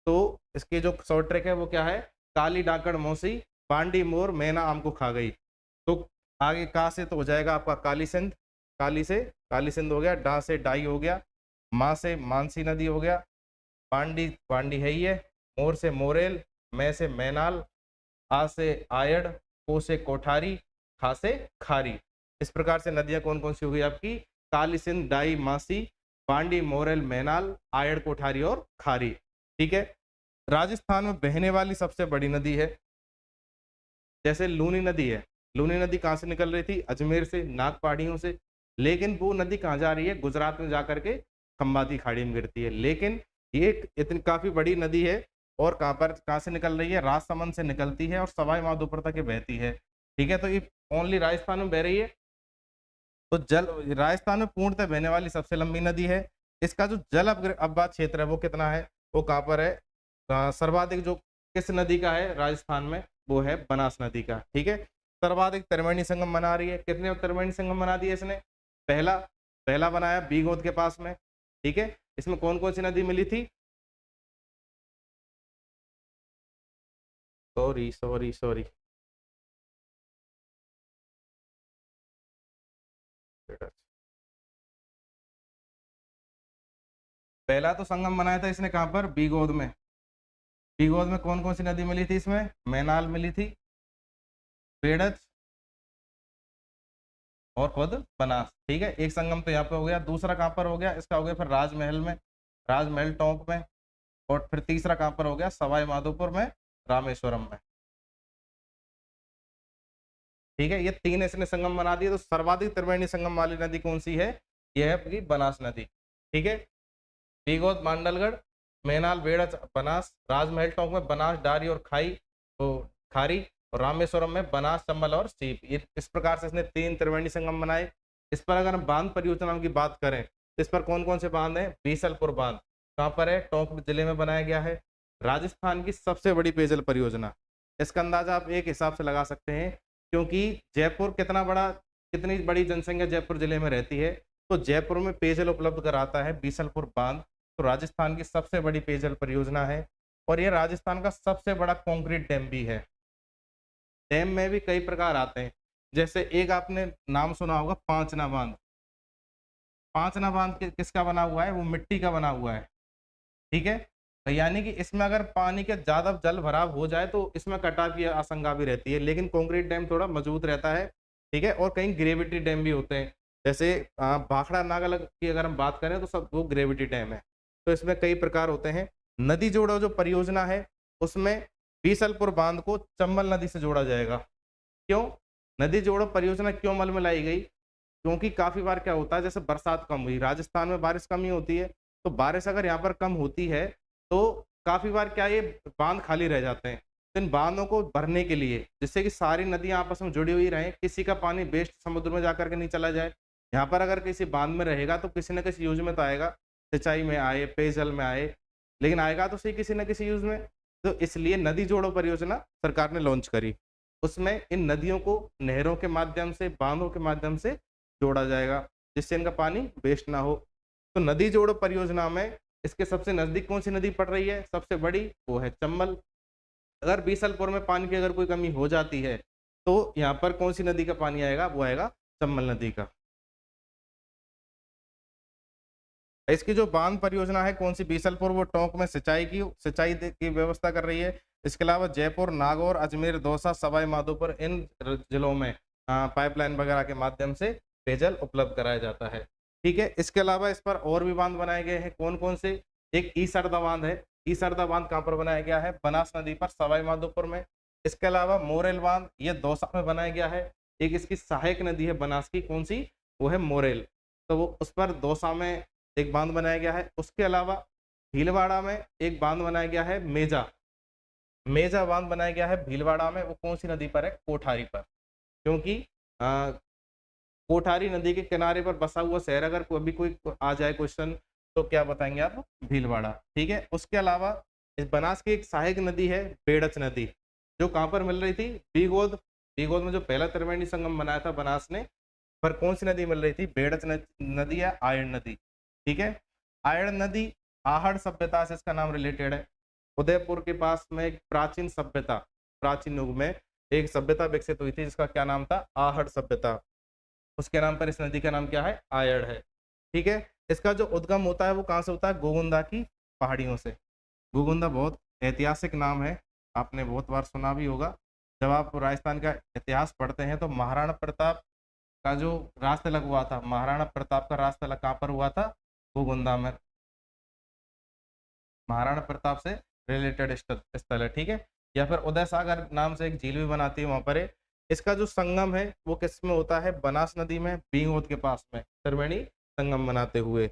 तो इसकी जो शॉर्ट ट्रिक है वो क्या है, काली, डाकड़, मौसी, बांडी, मोर, मैना, आम को खा गई। तो आगे का से तो हो जाएगा आपका काली सिंध, काली से काली सिंध हो गया, डा से डाई हो गया, माँ से मानसी नदी हो गया, बांडी बांडी है ही है, मोर से मोरेल, मैं से मैनाल, आ से आयड़, को से कोठारी, खा से खारी। इस प्रकार से नदियां कौन कौन सी हो गई आपकी, काली सिंध, डाई, मासी, बांडी, मोरेल, मैनाल, आयड़, कोठारी और खारी, ठीक है। राजस्थान में बहने वाली सबसे बड़ी नदी है, जैसे लूनी नदी है। लूनी नदी कहाँ से निकल रही थी, अजमेर से, नाग पहाड़ियों से, लेकिन वो नदी कहाँ जा रही है, गुजरात में जाकर के खंबाती खाड़ी में गिरती है। लेकिन ये इतनी काफी बड़ी नदी है और कहाँ से निकल रही है, राजसमंद से निकलती है और सवाई माधोपुर तक ये बहती है, ठीक है। तो ये ओनली राजस्थान में बह रही है। तो जल राजस्थान में पूर्णतः बहने वाली सबसे लंबी नदी है। इसका जो जल अपवाद क्षेत्र है वो कितना है, वो कहाँ पर है, सर्वाधिक जो किस नदी का है राजस्थान में, वो है बनास नदी का, ठीक है। सर्वाधिक त्रिवेणी संगम बना रही है, कितने त्रिवेणी संगम बना दिए इसने, पहला पहला बनाया बीगोद के पास में, ठीक है। इसमें कौन कौन सी नदी मिली थी, सॉरी सॉरी सॉरी, पहला तो संगम बनाया था इसने कहाँ पर, बीगोद में। बीगोद में कौन कौन सी नदी मिली थी, इसमें मैनाल मिली थी, बेड़च और खुद बनास, ठीक है। एक संगम तो यहाँ पे हो गया। दूसरा कहाँ पर हो गया, इसका हो गया फिर राजमहल में, राजमहल टोंक में। और फिर तीसरा कहाँ पर हो गया, सवाई माधोपुर में, रामेश्वरम में, ठीक है। ये 3 इसने संगम बना दिए। तो सर्वाधिक त्रिवेणी संगम वाली नदी कौन सी है, यह है आपकी बनास नदी, ठीक है। बीगोद, मांडलगढ़, मैनाल, बेड़च, बनास, राजमहल टोंक में बनास, डारी और खाई तो खारी, और रामेश्वरम में बनास, चंबल और सीप। ये इस प्रकार से इसने 3 त्रिवेणी संगम बनाए। इस पर अगर हम बांध परियोजनाओं की बात करें तो इस पर कौन कौन से बांध हैं, बीसलपुर बांध कहाँ पर है, टोंक जिले में बनाया गया है। राजस्थान की सबसे बड़ी पेयजल परियोजना, इसका अंदाजा आप एक हिसाब से लगा सकते हैं, क्योंकि जयपुर कितनी बड़ी जनसंख्या जयपुर जिले में रहती है, तो जयपुर में पेयजल उपलब्ध कराता है बीसलपुर बांध। तो राजस्थान की सबसे बड़ी पेयजल परियोजना है और यह राजस्थान का सबसे बड़ा कंक्रीट डैम भी है। डैम में भी कई प्रकार आते हैं, जैसे एक आपने नाम सुना होगा पांचना बांध। पांचना बांध किसका बना हुआ है, वो मिट्टी का बना हुआ है, ठीक है। तो यानी कि इसमें अगर पानी के ज्यादा जल भराव हो जाए तो इसमें कटाव की आशंका भी रहती है, लेकिन कंक्रीट डैम थोड़ा मजबूत रहता है, ठीक है। और कहीं ग्रेविटी डैम भी होते हैं, जैसे भाखड़ा नागल की अगर हम बात करें तो सब वो ग्रेविटी डैम है। तो इसमें कई प्रकार होते हैं। नदी जोड़ो जो परियोजना है उसमें बीसलपुर बांध को चंबल नदी से जोड़ा जाएगा। क्यों नदी जोड़ो परियोजना क्यों अमल में लाई गई, क्योंकि काफी बार क्या होता है, जैसे बरसात कम हुई, राजस्थान में बारिश कम ही होती है, तो बारिश अगर यहाँ पर कम होती है तो काफी बार क्या ये बांध खाली रह जाते हैं। तो इन बांधों को भरने के लिए, जिससे कि सारी नदियां आपस में जुड़ी हुई रहें, किसी का पानी वेस्ट समुद्र में जाकर के नहीं चला जाए। यहाँ पर अगर किसी बांध में रहेगा तो किसी न किसी यूज में तो आएगा, सिंचाई में आए, पेयजल में आए, लेकिन आएगा तो सही किसी न किसी यूज में। तो इसलिए नदी जोड़ो परियोजना सरकार ने लॉन्च करी। उसमें इन नदियों को नहरों के माध्यम से, बांधों के माध्यम से जोड़ा जाएगा, जिससे इनका पानी वेस्ट ना हो। तो नदी जोड़ो परियोजना में इसके सबसे नजदीक कौन सी नदी पड़ रही है, सबसे बड़ी, वो है चंबल। अगर बीसलपुर में पानी की अगर कोई कमी हो जाती है तो यहाँ पर कौन सी नदी का पानी आएगा, वो आएगा चंबल नदी का। इसकी जो बांध परियोजना है कौन सी, बीसलपुर, वो टोंक में सिंचाई की व्यवस्था कर रही है। इसके अलावा जयपुर, नागौर, अजमेर, दौसा, सवाई माधोपुर, इन जिलों में पाइपलाइन वगैरह के माध्यम से पेयजल उपलब्ध कराया जाता है, ठीक है। इसके अलावा इस पर और भी बांध बनाए गए हैं, कौन कौन से, एक ईसरदा बांध है। ईसरदा बांध कहाँ पर बनाया गया है, बनास नदी पर, सवाई माधोपुर में। इसके अलावा मोरेल बांध, ये दौसा में बनाया गया है। एक इसकी सहायक नदी है बनास की, कौन सी, वो है मोरेल। तो वो उस पर दौसा में एक बांध बनाया गया है। उसके अलावा भीलवाड़ा में एक बांध बनाया गया है मेजा, मेजा बांध बनाया गया है भीलवाड़ा में, वो कौन सी नदी पर है, कोठारी पर। क्योंकि अ, कोठारी नदी के किनारे पर बसा हुआ शहर, अगर अभी कोई आ जाए क्वेश्चन तो क्या बताएंगे आप, भीलवाड़ा। ठीक है, उसके अलावा इस बनास की एक सहायक नदी है बेड़च नदी, जो कहाँ पर मिल रही थी, बीगोद, बीगोद में जो पहला त्रिवेणी संगम बनाया था बनास ने, पर कौन सी नदी मिल रही थी, बेड़च नदी या आयड़ नदी। ठीक है, आयड़ नदी आहड़ सभ्यता से इसका नाम रिलेटेड है। उदयपुर के पास में एक प्राचीन सभ्यता, प्राचीन युग में एक सभ्यता विकसित हुई थी जिसका क्या नाम था, आहड़ सभ्यता, उसके नाम पर इस नदी का नाम क्या है, आयड़ है। ठीक है, इसका जो उद्गम होता है वो कहाँ से होता है, गोगुंदा की पहाड़ियों से। गोगुंदा बहुत ऐतिहासिक नाम है, आपने बहुत बार सुना भी होगा। जब आप राजस्थान का इतिहास पढ़ते हैं तो महाराणा प्रताप का जो राज तिलक हुआ था, महाराणा प्रताप का राज तिलक कहाँ पर हुआ था, गोगुंदा में, महाराणा प्रताप से रिलेटेड स्थल है। ठीक है, या फिर उदय सागर नाम से एक झील भी बनाती है वहां पर है। इसका जो संगम है वो किस में होता है, बनास नदी में, बींगोद के पास में त्रिवेणी संगम बनाते हुए।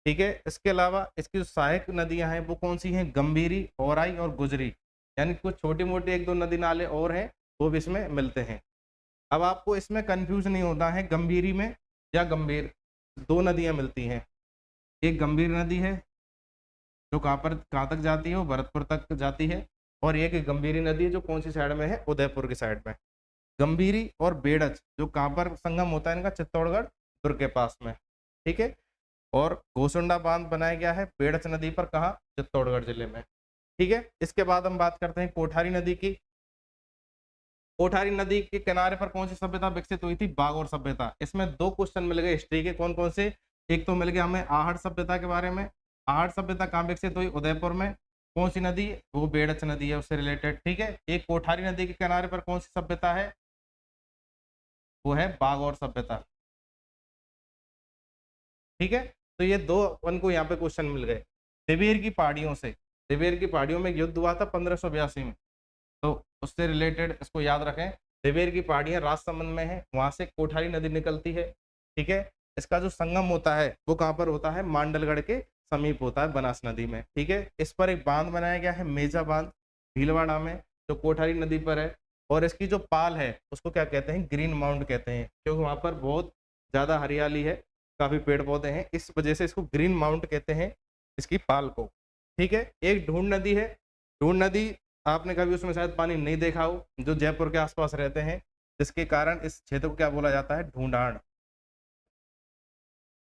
ठीक है, इसके अलावा इसकी जो सहायक नदियां हैं वो कौन सी हैं, गंभीरी, औराई और गुजरी, यानी कुछ छोटी मोटी एक दो नदी नाले और हैं वो भी इसमें मिलते हैं। अब आपको इसमें कंफ्यूज नहीं होता है, गंभीरी में या गंभीर, दो नदियां मिलती हैं, एक गंभीर नदी है जो कहाँ तक जाती है, वो भरतपुर तक जाती है, और एक गंभीरी नदी है जो कौन सी साइड में है, उदयपुर की साइड में। गंभीरी और बेड़च जो कहाँ पर संगम होता है इनका, चित्तौड़गढ़ दुर्ग के पास में। ठीक है, और गोसुंडा बांध बनाया गया है बेड़च नदी पर, कहाँ, चित्तौड़गढ़ जिले में। ठीक है, इसके बाद हम बात करते हैं कोठारी नदी की। कोठारी नदी के किनारे पर कौन सी सभ्यता विकसित हुई थी, बागौर सभ्यता। इसमें दो क्वेश्चन मिल गए हिस्ट्री के, कौन कौन से, एक तो मिल गया हमें आहड़ सभ्यता के बारे में, आहड़ सभ्यता कहाँ विकसित हुई, उदयपुर में, कौन सी नदी, वो बेड़च नदी है उससे रिलेटेड। ठीक है, एक कोठारी नदी के किनारे पर कौन सी सभ्यता है, वो है बागौर सभ्यता। ठीक है, तो ये दो अपन को यहाँ पे क्वेश्चन मिल गए। देवेर की पहाड़ियों से, देवेर की पहाड़ियों में एक युद्ध हुआ था 1582 में, तो उससे रिलेटेड इसको याद रखें। देवेर की पहाड़ियां राजसमंद में है, वहां से कोठारी नदी निकलती है। ठीक है, इसका जो संगम होता है वो कहाँ पर होता है, मांडलगढ़ के समीप होता है, बनास नदी में। ठीक है, इस पर एक बांध बनाया गया है मेजा बांध, भीलवाड़ा में, जो कोठारी नदी पर है। और इसकी जो पाल है उसको क्या कहते हैं, ग्रीन माउंट कहते हैं, क्योंकि वहां पर बहुत ज्यादा हरियाली है, काफी पेड़ पौधे हैं, इस वजह से इसको ग्रीन माउंट कहते हैं, इसकी पाल को। ठीक है, एक ढूंढ नदी है, ढूंढ नदी आपने कभी उसमें शायद पानी नहीं देखा हो, जो जयपुर के आसपास रहते हैं, जिसके कारण इस क्षेत्र को क्या बोला जाता है, ढूंढाड़,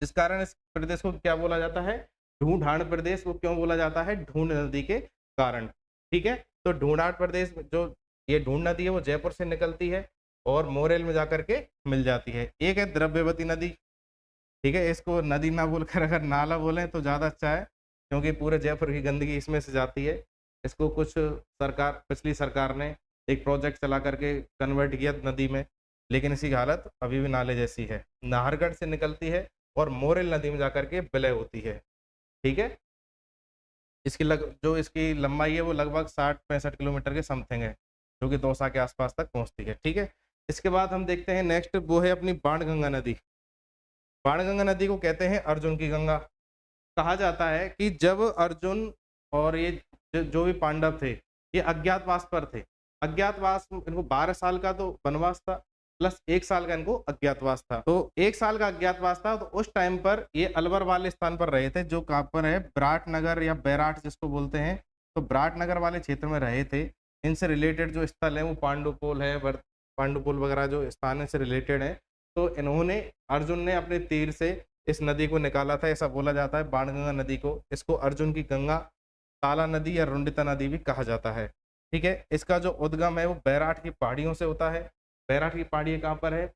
जिस कारण इस प्रदेश को क्या बोला जाता है, ढूंढाड़ प्रदेश। वो क्यों बोला जाता है, ढूंढ नदी के कारण। ठीक है, तो ढूंढाड़ प्रदेश जो ये ढूंढ नदी है वो जयपुर से निकलती है और मोरेल में जाकर के मिल जाती है। एक है द्रव्यवती नदी। ठीक है, इसको नदी ना बोलकर अगर नाला बोलें तो ज़्यादा अच्छा है, क्योंकि पूरे जयपुर की गंदगी इसमें से जाती है। इसको कुछ सरकार, पिछली सरकार ने एक प्रोजेक्ट चला करके कन्वर्ट किया नदी में, लेकिन इसकी हालत अभी भी नाले जैसी है। नाहरगढ़ से निकलती है और मोरेल नदी में जाकर के विलय होती है। ठीक है, जो इसकी लंबाई है वो लगभग 60-65 किलोमीटर के समथिंग है, जो कि दौसा के आसपास तक पहुंचती है। ठीक है, इसके बाद हम देखते हैं नेक्स्ट, वो है अपनी बाणगंगा नदी। बाणगंगा नदी को कहते हैं अर्जुन की गंगा। कहा जाता है कि जब अर्जुन और ये जो भी पांडव थे, ये अज्ञातवास पर थे। अज्ञातवास, इनको 12 साल का तो वनवास था, प्लस 1 साल का इनको अज्ञातवास था। तो 1 साल का अज्ञातवास था, तो उस टाइम पर ये अलवर वाले स्थान पर रहे थे, जो कहाँ पर है, विराट नगर या बैराट जिसको बोलते हैं, तो विराट नगर वाले क्षेत्र में रहे थे। इनसे रिलेटेड जो स्थल है वो पांडुपोल है, पांडुपोल वगैरह जो स्थान है से रिलेटेड है। तो इन्होंने, अर्जुन ने अपने तीर से इस नदी को निकाला था, ऐसा बोला जाता है बाणगंगा नदी को। इसको अर्जुन की गंगा, ताला नदी या रुंडिता नदी भी कहा जाता है। ठीक है, इसका जो उद्गम है वो बैराट की पहाड़ियों से होता है। बैराट की पहाड़ी कहाँ पर है,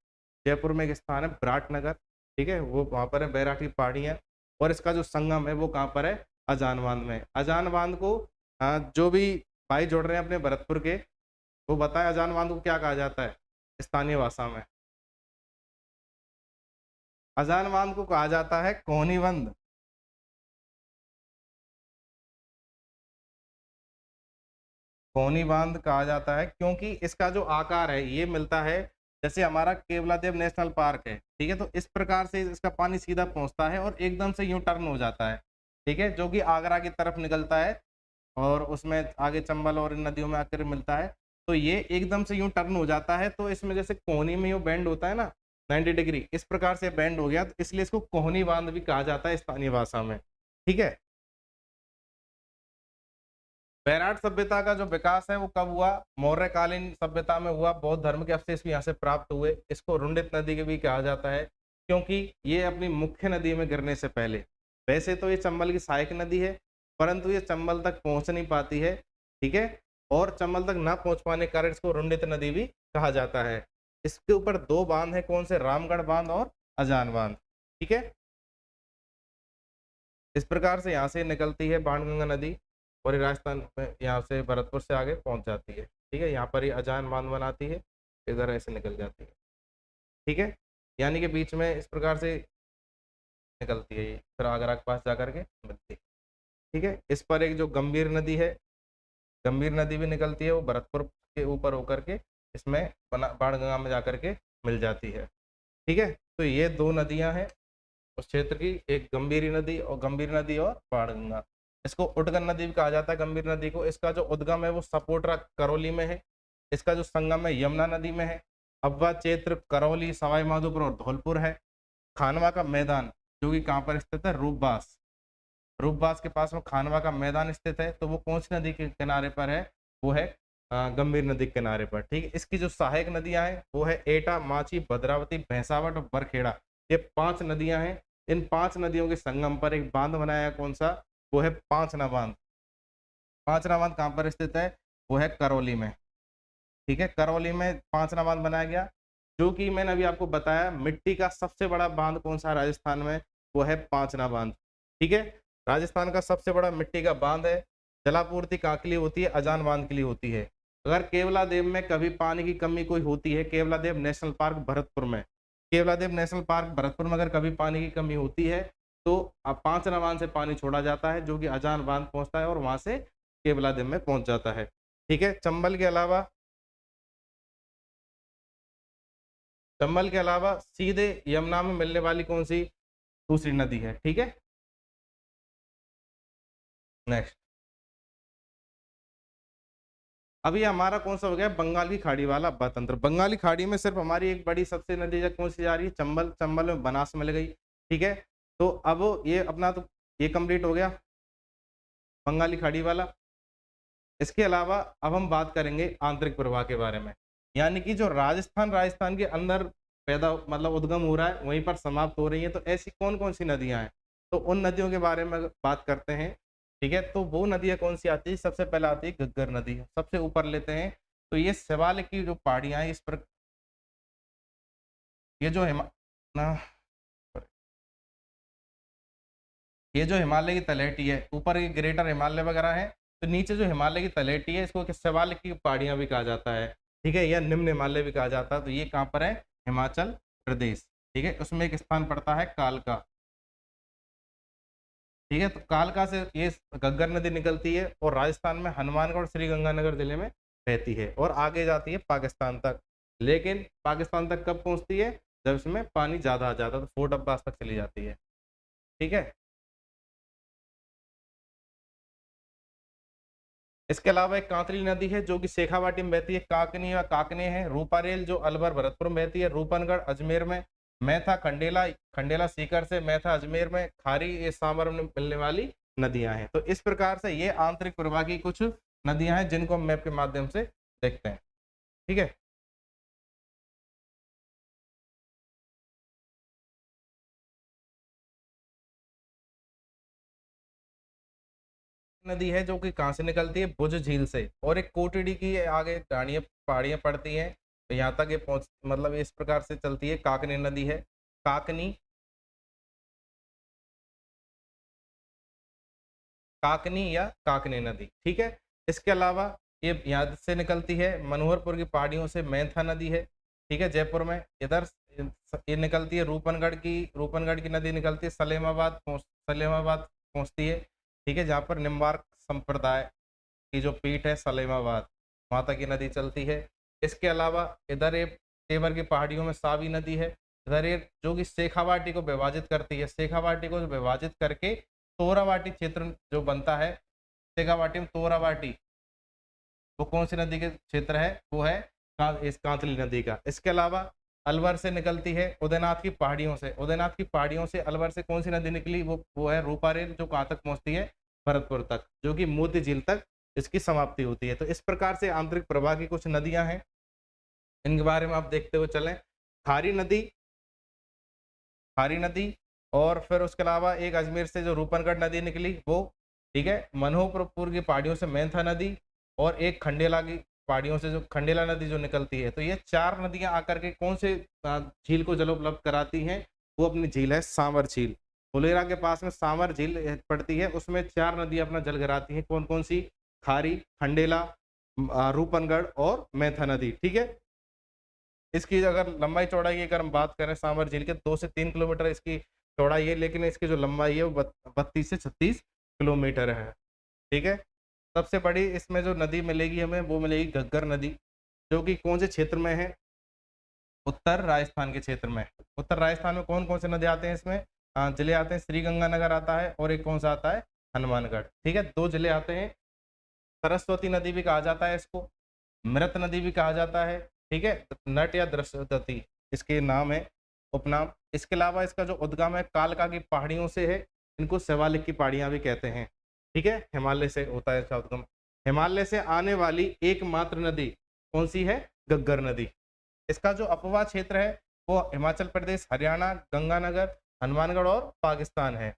जयपुर में एक स्थान है विराटनगर। ठीक है, वो वहाँ पर है बैराट की पहाड़ियाँ। और इसका जो संगम है वो कहाँ पर है, अजान बांध में। अजान बांध को जो भी भाई जुड़ रहे हैं अपने भरतपुर के, वो बताएं अजान बांध को क्या कहा जाता है स्थानीय भाषा में। अजान बांध को कहा जाता है कोहनी बंद। कोहनी बांध कहा जाता है क्योंकि इसका जो आकार है ये मिलता है जैसे हमारा केवलादेव नेशनल पार्क है, ठीक है? तो इस प्रकार से इसका पानी सीधा पहुँचता है और एकदम से यूँ टर्न हो जाता है, ठीक है? जो कि आगरा की तरफ निकलता है और उसमें आगे चंबल और इन नदियों में आकर मिलता है। तो ये एकदम से यूँ टर्न हो जाता है, तो इसमें जैसे कोहनी में यूँ बेंड होता है ना 90 डिग्री, इस प्रकार से बेंड हो गया, तो इसलिए इसको कोहनी बाँध भी कहा जाता है स्थानीय भाषा में, ठीक है? बैराट सभ्यता का जो विकास है वो कब हुआ? मौर्यकालीन सभ्यता में हुआ। बौद्ध धर्म के अवशेष भी यहाँ से प्राप्त हुए। इसको रुंडित नदी के भी कहा जाता है, क्योंकि ये अपनी मुख्य नदी में गिरने से पहले, वैसे तो ये चंबल की सहायक नदी है, परंतु ये चंबल तक पहुंच नहीं पाती है, ठीक है? और चंबल तक ना पहुंच पाने के कारण इसको रुंडित नदी भी कहा जाता है। इसके ऊपर 2 बांध हैं, कौन से? रामगढ़ बांध और अजान बांध, ठीक है? इस प्रकार से यहाँ से निकलती है बाणगंगा नदी और ये राजस्थान में यहाँ से भरतपुर से आगे पहुँच जाती है, ठीक है? यहाँ पर ये अजान बांध बनाती है, इधर ऐसे निकल जाती है, ठीक है? यानी कि बीच में इस प्रकार से निकलती है ये, फिर आगरा के पास जाकर के मिलती है, ठीक है? इस पर एक जो गंभीर नदी है, गंभीर नदी भी निकलती है, वो भरतपुर के ऊपर होकर के इसमें बाणगंगा में जाकर के मिल जाती है, ठीक है? तो ये 2 नदियाँ हैं उस क्षेत्र की, एक गंभीर नदी और बाणगंगा। इसको उद्गम नदी भी कहा जाता है गंभीर नदी को। इसका जो उद्गम है वो सपोटरा करौली में है। इसका जो संगम है यमुना नदी में है। अब्बा क्षेत्र करौली, सवाई माधोपुर और धौलपुर है। खानवा का मैदान जो कि कहाँ पर स्थित है? रूपबास। रूपबास के पास में खानवा का मैदान स्थित है, तो वो कौन सी नदी के किनारे पर है? वो है गंभीर नदी के किनारे पर, ठीक है? इसकी जो सहायक नदियां हैं वो है एटा, माची, भद्रावती, भैंसावट और बरखेड़ा। ये 5 नदियां हैं। इन 5 नदियों के संगम पर एक बांध बनाया है, कौन सा? वो है पांचना बांध। पांचना बांध कहाँ पर स्थित है? वो है करौली में, ठीक है? करौली में पांचना बांध बनाया गया, जो कि मैंने अभी आपको बताया मिट्टी का सबसे बड़ा बांध कौन सा राजस्थान में? वो है पांचना बांध, ठीक है? राजस्थान का सबसे बड़ा मिट्टी का बांध है। जलापूर्ति कहाँ के लिए होती है? अजान बांध के लिए होती है। अगर केवलादेव में कभी पानी की कमी कोई होती है, केवलादेव नेशनल पार्क भरतपुर में, केवलादेव नेशनल पार्क भरतपुर में अगर कभी पानी की कमी होती है, तो अब पांचना बांध से पानी छोड़ा जाता है, जो कि अजान बांध पहुंचता है और वहां से केवलादेव में पहुंच जाता है, ठीक है? चंबल के अलावा सीधे यमुना में मिलने वाली कौन सी दूसरी नदी है, ठीक है? नेक्स्ट, अभी हमारा कौन सा हो गया? बंगाल की खाड़ी वाला अब्बा तंत्र। बंगाली खाड़ी में सिर्फ हमारी एक बड़ी सबसे नदी कौन सी जा रही है? चंबल। चंबल में बनास मिल गई, ठीक है? तो अब ये अपना तो ये कंप्लीट हो गया बंगाली खाड़ी वाला। इसके अलावा अब हम बात करेंगे आंतरिक प्रवाह के बारे में, यानी कि जो राजस्थान के अंदर पैदा मतलब उद्गम हो रहा है, वहीं पर समाप्त हो रही है। तो ऐसी कौन कौन सी नदियां हैं? तो उन नदियों के बारे में बात करते हैं, ठीक है? तो वो नदियां कौन सी आती है? सबसे पहले आती है घग्गर नदी, सबसे ऊपर लेते हैं। तो ये शिवालिक की जो पहाड़ियां हैं, इस पर ये जो हिमा ना ये जो हिमालय की तलहटी है, ऊपर ये ग्रेटर हिमालय वगैरह है, तो नीचे जो हिमालय की तलहटी है, इसको शिवालिक की पहाड़ियां भी कहा जाता है, ठीक है? या निम्न हिमालय भी कहा जाता है। तो ये कहाँ पर है? हिमाचल प्रदेश, ठीक है? उसमें एक स्थान पड़ता है कालका, ठीक है? तो कालका से ये घग्गर नदी निकलती है और राजस्थान में हनुमानगढ़ श्रीगंगानगर जिले में बहती है और आगे जाती है पाकिस्तान तक। लेकिन पाकिस्तान तक कब पहुंचती है? जब इसमें पानी ज्यादा आ जाता है, तो फोर्ट अब्बास तक चली जाती है, ठीक है? इसके अलावा एक कांकरी नदी है जो कि शेखावाटी में बहती है। काकनी या काकने है। रूपारेल जो अलवर भरतपुर में बहती है। रूपनगढ़ अजमेर में। मैथा खंडेला खंडेला सीकर से। मैथा अजमेर में। खारी ये सांभर में मिलने वाली नदियां हैं। तो इस प्रकार से ये आंतरिक प्रवाह की कुछ नदियां हैं जिनको हम मैप के माध्यम से देखते हैं, ठीक है? नदी है जो कि कहाँ से निकलती है? भुज झील से, और एक कोटड़ी की आगे डाणियाँ पहाड़ियाँ पड़ती हैं, तो यहाँ तक ये पहुँच मतलब इस प्रकार से चलती है। काकनी नदी है। काकनी काकनी या काकनी नदी, ठीक है? इसके अलावा ये यहाँ से निकलती है मनोहरपुर की पहाड़ियों से मैथा नदी है, ठीक है? जयपुर में। इधर ये निकलती है रूपनगढ़ की नदी निकलती है सलेमाबाद पहुँचती है, ठीक है? जहाँ पर निम्बार्क संप्रदाय की जो पीठ है सलेमाबाद, वहाँ तक ये नदी चलती है। इसके अलावा इधर ये तेवर की पहाड़ियों में सावी नदी है। इधर ये जो कि शेखावाटी को विभाजित करती है, शेखावाटी को विभाजित करके तोरावाटी क्षेत्र जो बनता है, शेखावाटी में तोरावाटी, वो कौन सी नदी के क्षेत्र है, वो है इस कांतली नदी का। इसके अलावा अलवर से निकलती है उदयनाथ की पहाड़ियों से, उदयनाथ की पहाड़ियों से अलवर से कौन सी नदी निकली, वो है रूपारेल, जो कहाँ तक पहुंचती है, भरतपुर तक, जो कि मोती झील तक इसकी समाप्ति होती है। तो इस प्रकार से आंतरिक प्रवाह की कुछ नदियां हैं, इनके बारे में आप देखते हुए चलें। खारी नदी, खारी नदी, और फिर उसके अलावा एक अजमेर से जो रूपनगढ़ नदी निकली वो, ठीक है, मनोहरपुर की पहाड़ियों से मेंथा नदी, और एक खंडेला की पहाड़ियों से जो खंडेला नदी जो निकलती है। तो ये 4 नदियां आकर के कौन से झील को जल उपलब्ध कराती हैं, वो अपनी झील है सांवर झील। फुलेरा के पास में सांवर झील पड़ती है, उसमें 4 नदियां अपना जल गिराती हैं। कौन कौन सी? खारी, खंडेला, रूपनगढ़ और मेंथा नदी, ठीक है। इसकी अगर लंबाई चौड़ाई की अगर हम बात करें सांवर झील के, 2 से 3 किलोमीटर इसकी चौड़ाई है, लेकिन इसकी जो लंबाई है वो 32 से 36 किलोमीटर है, ठीक है। सबसे बड़ी इसमें जो नदी मिलेगी हमें, वो मिलेगी घग्गर नदी, जो कि कौन से क्षेत्र में है, उत्तर राजस्थान के क्षेत्र में। उत्तर राजस्थान में कौन कौन से नदी आते हैं इसमें? जिले आते हैं, श्री गंगानगर आता है, और एक कौन सा आता है, हनुमानगढ़, ठीक है। 2 जिले आते हैं। सरस्वती नदी भी कहा जाता है इसको, मृत नदी भी कहा जाता है, ठीक है, नट या दृश्यवती इसके नाम है, उपनाम। इसके अलावा इसका जो उद्गम है कालका की पहाड़ियों से है, इनको शिवालिक की पहाड़ियां भी कहते हैं, ठीक है। हिमालय से होता है इसका उद्गम। हिमालय से आने वाली एकमात्र नदी कौन सी है? घग्गर नदी। इसका जो अपवाह क्षेत्र है वो हिमाचल प्रदेश, हरियाणा, गंगानगर, हनुमानगढ़ और पाकिस्तान है।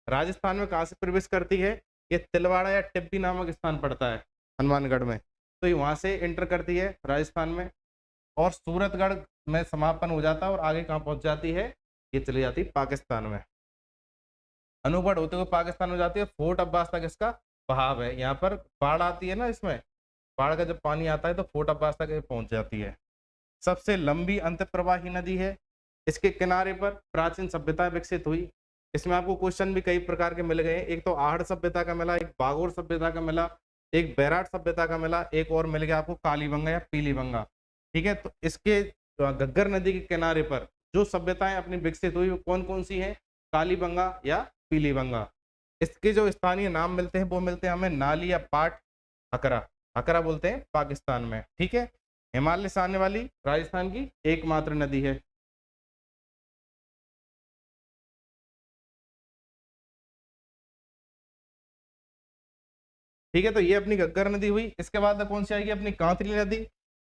राजस्थान में कहाँ से प्रवेश करती है? ये तिलवाड़ा या टिब्बी नामक स्थान पड़ता है हनुमानगढ़ में, तो ये वहां से एंटर करती है राजस्थान में, और सूरतगढ़ में समापन हो जाता है, और आगे कहाँ पहुंच जाती है? ये चली जाती है पाकिस्तान में, अनूपगढ़ होते हुए पाकिस्तान में जाती है। फोर्ट अब्बास तक इसका बहाव है। यहाँ पर बाढ़ आती है ना, इसमें बाढ़ का जब पानी आता है तो फोर्ट अब्बास तक ये पहुंच जाती है। सबसे लंबी अंतःप्रवाही नदी है। इसके किनारे पर प्राचीन सभ्यता विकसित हुई। इसमें आपको क्वेश्चन भी कई प्रकार के मिल गए। एक तो आहड़ सभ्यता का मिला, एक बागोर सभ्यता का मिला, एक बैराट सभ्यता का मिला, एक और मिल गया आपको कालीबंगा या पीलीबंगा, ठीक है। तो इसके घग्गर नदी के किनारे पर जो सभ्यताएं अपनी विकसित हुई वो कौन कौन सी हैं? कालीबंगा या पीलीबंगा। इसके जो स्थानीय नाम मिलते हैं वो मिलते हैं हमें नाली या पाट, हकरा, हकरा बोलते हैं पाकिस्तान में, ठीक है। हिमालय से आने वाली राजस्थान की एकमात्र नदी है। ठीक है, तो ये अपनी घग्गर नदी हुई। इसके बाद कौन सी आएगी? अपनी कांतली नदी।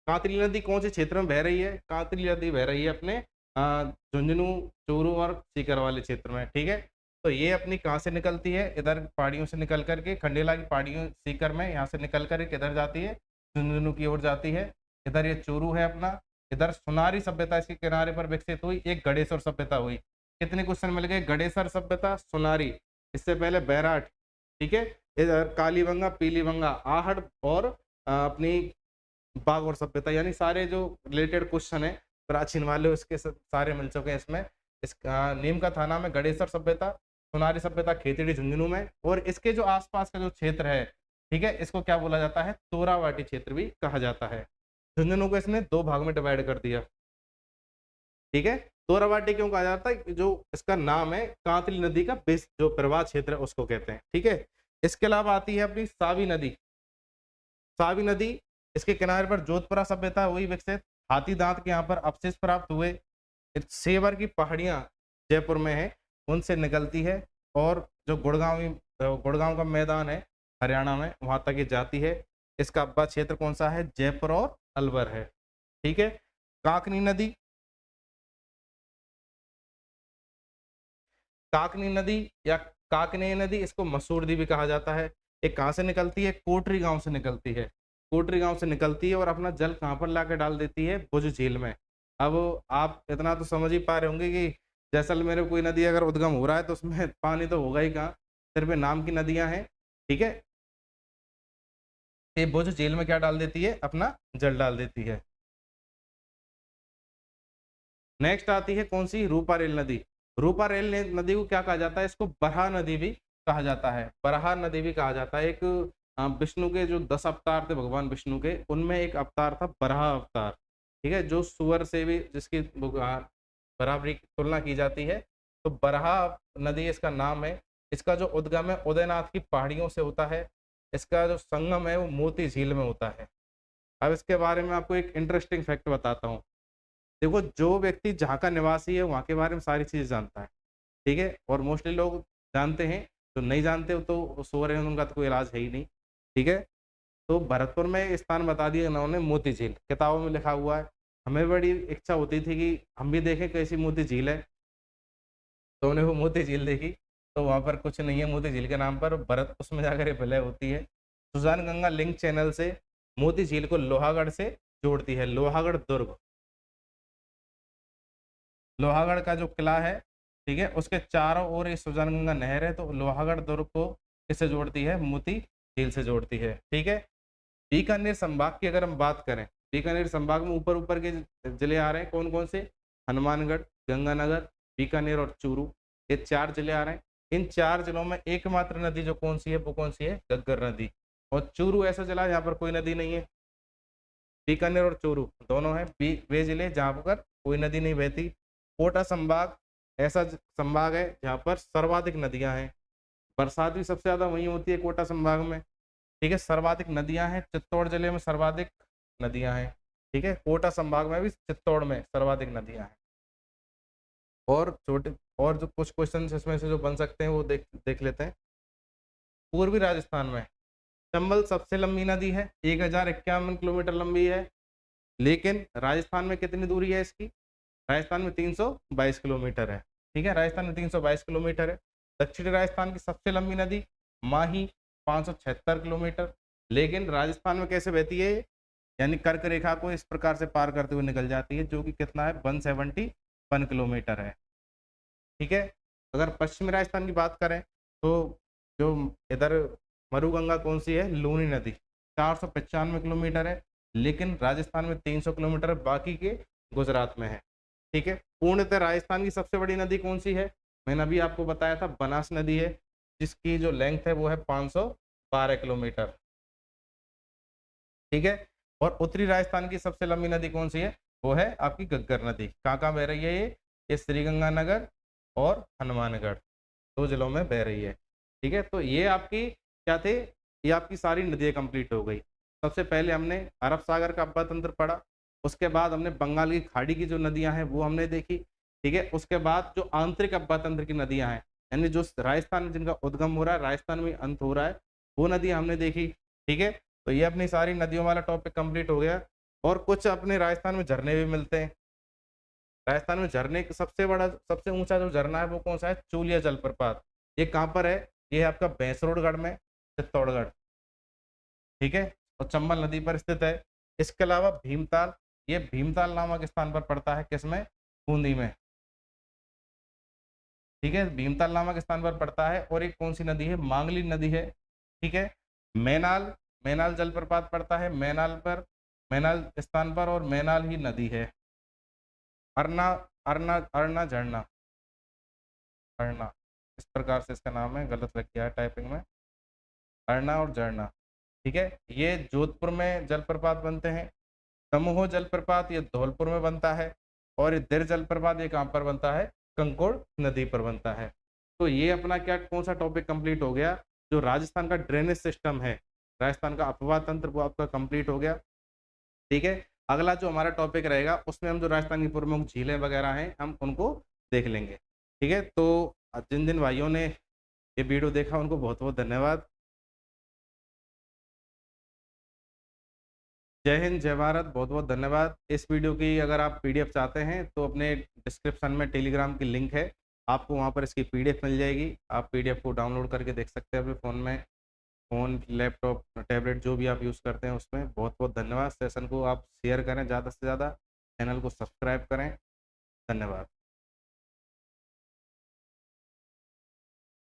कांतली नदी कौन से क्षेत्र में बह रही है? कांतली नदी बह रही है अपने झुंझुनू, चूरू और सीकर वाले क्षेत्र में, ठीक है। तो ये अपनी कहाँ से निकलती है? इधर पहाड़ियों से निकल करके, खंडेला की पहाड़ियों सीकर में, यहाँ से निकल कर किधर जाती है? झुंझुनू की ओर जाती है। इधर ये चूरू है अपना। इधर सुनारी सभ्यता इसके किनारे पर विकसित हुई। एक गणेश्वर सभ्यता हुई। कितने क्वेश्चन मिल गए? गणेश्वर सभ्यता, सुनारी, इससे पहले बैराट, ठीक है। इधर कालीबंगा, पीलीबंगा, आहड़ और अपनी बागौर सभ्यता, यानी सारे जो रिलेटेड क्वेश्चन है प्राचीन वाले उसके सारे मिल चुके हैं इसमें। इसका नीम का थाना में गणेश्वर सभ्यता, सुनारी सभ्यता खेतड़ी झुंझुनू में, और इसके जो आसपास का जो क्षेत्र है, ठीक है, इसको क्या बोला जाता है? तोरावाटी क्षेत्र भी कहा जाता है। झुंझुनू को इसने 2 भाग में डिवाइड कर दिया, ठीक है। तोरावाटी क्यों कहा जाता है? जो इसका नाम है कांतली नदी का बेस जो प्रवाह क्षेत्र है उसको कहते हैं, ठीक है। इसके अलावा आती है अपनी सावी नदी। सावी नदी, इसके किनारे पर जोधपुरा सभ्यता हुई विकसित। हाथी दांत के यहाँ पर अवशेष प्राप्त हुए। सेवर की पहाड़ियां जयपुर में है, उनसे निकलती है, और जो गुड़गांव का मैदान है हरियाणा में, वहां तक ये जाती है। इसका अब्बा क्षेत्र कौन सा है? जयपुर और अलवर है, ठीक है। काकनी नदी, काकनी नदी या काकनी नदी, इसको मसूर नदी भी कहा जाता है। ये कहाँ से निकलती है? कोटरी गांव से निकलती है। कोटरी गांव से निकलती है और अपना जल कहाँ पर लाकर डाल देती है? भुज झील में। अब आप इतना तो समझ ही पा रहे होंगे कि जैसलमेर में कोई नदी अगर उद्गम हो रहा है तो उसमें पानी तो होगा ही कहाँ, सिर्फ नाम की नदियां हैं, ठीक है। ये भुज झील में क्या डाल देती है? अपना जल डाल देती है। नेक्स्ट आती है कौन सी? रूपारेल नदी। रूपारेल नदी को क्या कहा जाता है? इसको बरहा नदी भी कहा जाता है। बरहा नदी भी कहा जाता है। एक विष्णु के जो 10 अवतार थे भगवान विष्णु के, उनमें एक अवतार था बरहा अवतार, ठीक है, जो सुअर से भी जिसकी बराबरी की तुलना की जाती है। तो बरहा नदी इसका नाम है। इसका जो उद्गम है उदयनाथ की पहाड़ियों से होता है। इसका जो संगम है वो मोती झील में होता है। अब इसके बारे में आपको एक इंटरेस्टिंग फैक्ट बताता हूँ। देखो, जो व्यक्ति जहाँ का निवासी है वहाँ के बारे में सारी चीज़ जानता है, ठीक है, और मोस्टली लोग जानते हैं। जो नहीं जानते हो तो सो रहे हैं, उनका तो कोई इलाज है ही नहीं, ठीक है। तो भरतपुर में स्थान बता दिया उन्होंने मोती झील, किताबों में लिखा हुआ है। हमें बड़ी इच्छा होती थी कि हम भी देखें कैसी मोती झील है, तो हमने वो मोती झील देखी। तो वहाँ पर कुछ नहीं है मोती झील के नाम पर, भरत उसमें जाकर ये विलय होती है। सुजान गंगा लिंक चैनल से मोती झील को लोहागढ़ से जोड़ती है। लोहागढ़ दुर्ग, लोहागढ़ का जो किला है, ठीक है, उसके चारों ओर ये सुजान गंगा नहर है। तो लोहागढ़ दुर्ग को किससे जोड़ती है? मोती झील से जोड़ती है, ठीक है। बीकानेर संभाग की अगर हम बात करें, बीकानेर संभाग में ऊपर ऊपर के जिले आ रहे हैं, कौन कौन से? हनुमानगढ़, गंगानगर, बीकानेर और चूरू, ये 4 जिले आ रहे हैं। इन 4 जिलों में एकमात्र नदी जो कौन सी है, वो कौन सी है? घग्गर नदी। और चूरू ऐसा जिला जहाँ पर कोई नदी नहीं है। बीकानेर और चूरू दोनों हैं वे जिले जहाँ पर कोई नदी नहीं बहती। कोटा संभाग ऐसा संभाग है जहाँ पर सर्वाधिक नदियां हैं। बरसात भी सबसे ज्यादा वहीं होती है कोटा संभाग में, ठीक है। सर्वाधिक नदियां हैं, चित्तौड़ जिले में सर्वाधिक नदियां हैं, ठीक है। कोटा संभाग में भी चित्तौड़ में सर्वाधिक नदियां हैं। और छोटे और जो कुछ क्वेश्चन इसमें से जो बन सकते हैं वो देख देख लेते हैं। पूर्वी राजस्थान में चंबल सबसे लंबी नदी है, 1051 किलोमीटर लंबी है। लेकिन राजस्थान में कितनी दूरी है इसकी? राजस्थान में 322 किलोमीटर है, ठीक है। राजस्थान में 322 किलोमीटर है। दक्षिणी राजस्थान की सबसे लंबी नदी माही, 576 किलोमीटर। लेकिन राजस्थान में कैसे बहती है? यानी कर्क रेखा को इस प्रकार से पार करते हुए निकल जाती है, जो कि कितना है? 171 किलोमीटर है, ठीक है। अगर पश्चिमी राजस्थान की बात करें तो जो इधर मरुगंगा कौन सी है? लूनी नदी, 495 किलोमीटर है। लेकिन राजस्थान में 300 किलोमीटर, बाकी के गुजरात में है, ठीक है। पूर्णतः राजस्थान की सबसे बड़ी नदी कौन सी है? मैंने अभी आपको बताया था, बनास नदी है, जिसकी जो लेंथ है वो है 512 किलोमीटर, ठीक है। और उत्तरी राजस्थान की सबसे लंबी नदी कौन सी है? वो है आपकी घग्गर नदी। कहाँ कहाँ बह रही है ये श्रीगंगानगर और हनुमानगढ़, 2 जिलों में बह रही है, ठीक है। तो ये आपकी क्या थे? ये आपकी सारी नदियाँ कंप्लीट हो गई। सबसे पहले हमने अरब सागर का अब्बा तंत्र पढ़ा, उसके बाद हमने बंगाल की खाड़ी की जो नदियां हैं वो हमने देखी, ठीक है। उसके बाद जो आंतरिक अब्बा तंत्र की नदियां हैं, यानी जो राजस्थान में जिनका उद्गम हो रहा है, राजस्थान में अंत हो रहा है, वो नदियां हमने देखी, ठीक है। तो ये अपनी सारी नदियों वाला टॉपिक कंप्लीट हो गया। और कुछ अपने राजस्थान में झरने भी मिलते हैं। राजस्थान में झरने सबसे बड़ा सबसे ऊंचा जो झरना है वो कौन सा है? चूलिया जलप्रपात। ये कहाँ पर है? ये है आपका भैंसरोडगढ़ में, चित्तौड़गढ़, ठीक है। और चंबल नदी पर स्थित है। इसके अलावा भीमताल, ये भीमताल नामक स्थान पर पड़ता है, किसमें? बूंदी में, ठीक है। भीमताल नामक स्थान पर पड़ता है। और एक कौन सी नदी है? मांगली नदी है, ठीक है। मैनाल, मैनाल जलप्रपात पड़ता है मैनाल पर, मैनाल स्थान पर, और मैनाल ही नदी है। अरना, अरना अरना झरना, अरना इस प्रकार से इसका नाम है, गलत लग गया है टाइपिंग में, अरना और झरना, ठीक है। ये जोधपुर में जलप्रपात बनते हैं। दमोह जलप्रपात ये धौलपुर में बनता है। और ये दिर जलप्रपात ये कहाँ पर बनता है? कंकोड़ नदी पर बनता है। तो ये अपना क्या कौन सा टॉपिक कंप्लीट हो गया? जो राजस्थान का ड्रेनेज सिस्टम है, राजस्थान का अपवाह तंत्र, वो आपका कंप्लीट हो गया, ठीक है। अगला जो हमारा टॉपिक रहेगा उसमें हम जो राजस्थान की प्रमुख झीलें वगैरह हैं हम उनको देख लेंगे, ठीक है। तो जिन जिन भाइयों ने ये वीडियो देखा उनको बहुत बहुत धन्यवाद। जय हिंद, जय भारत, बहुत बहुत धन्यवाद। इस वीडियो की अगर आप पीडीएफ चाहते हैं तो अपने डिस्क्रिप्शन में टेलीग्राम की लिंक है, आपको वहाँ पर इसकी पीडीएफ मिल जाएगी। आप पीडीएफ को डाउनलोड करके देख सकते हैं अपने फ़ोन में, फ़ोन, लैपटॉप, टैबलेट जो भी आप यूज़ करते हैं उसमें। बहुत बहुत धन्यवाद। सेशन को आप शेयर करें ज़्यादा से ज़्यादा, चैनल को सब्सक्राइब करें। धन्यवाद।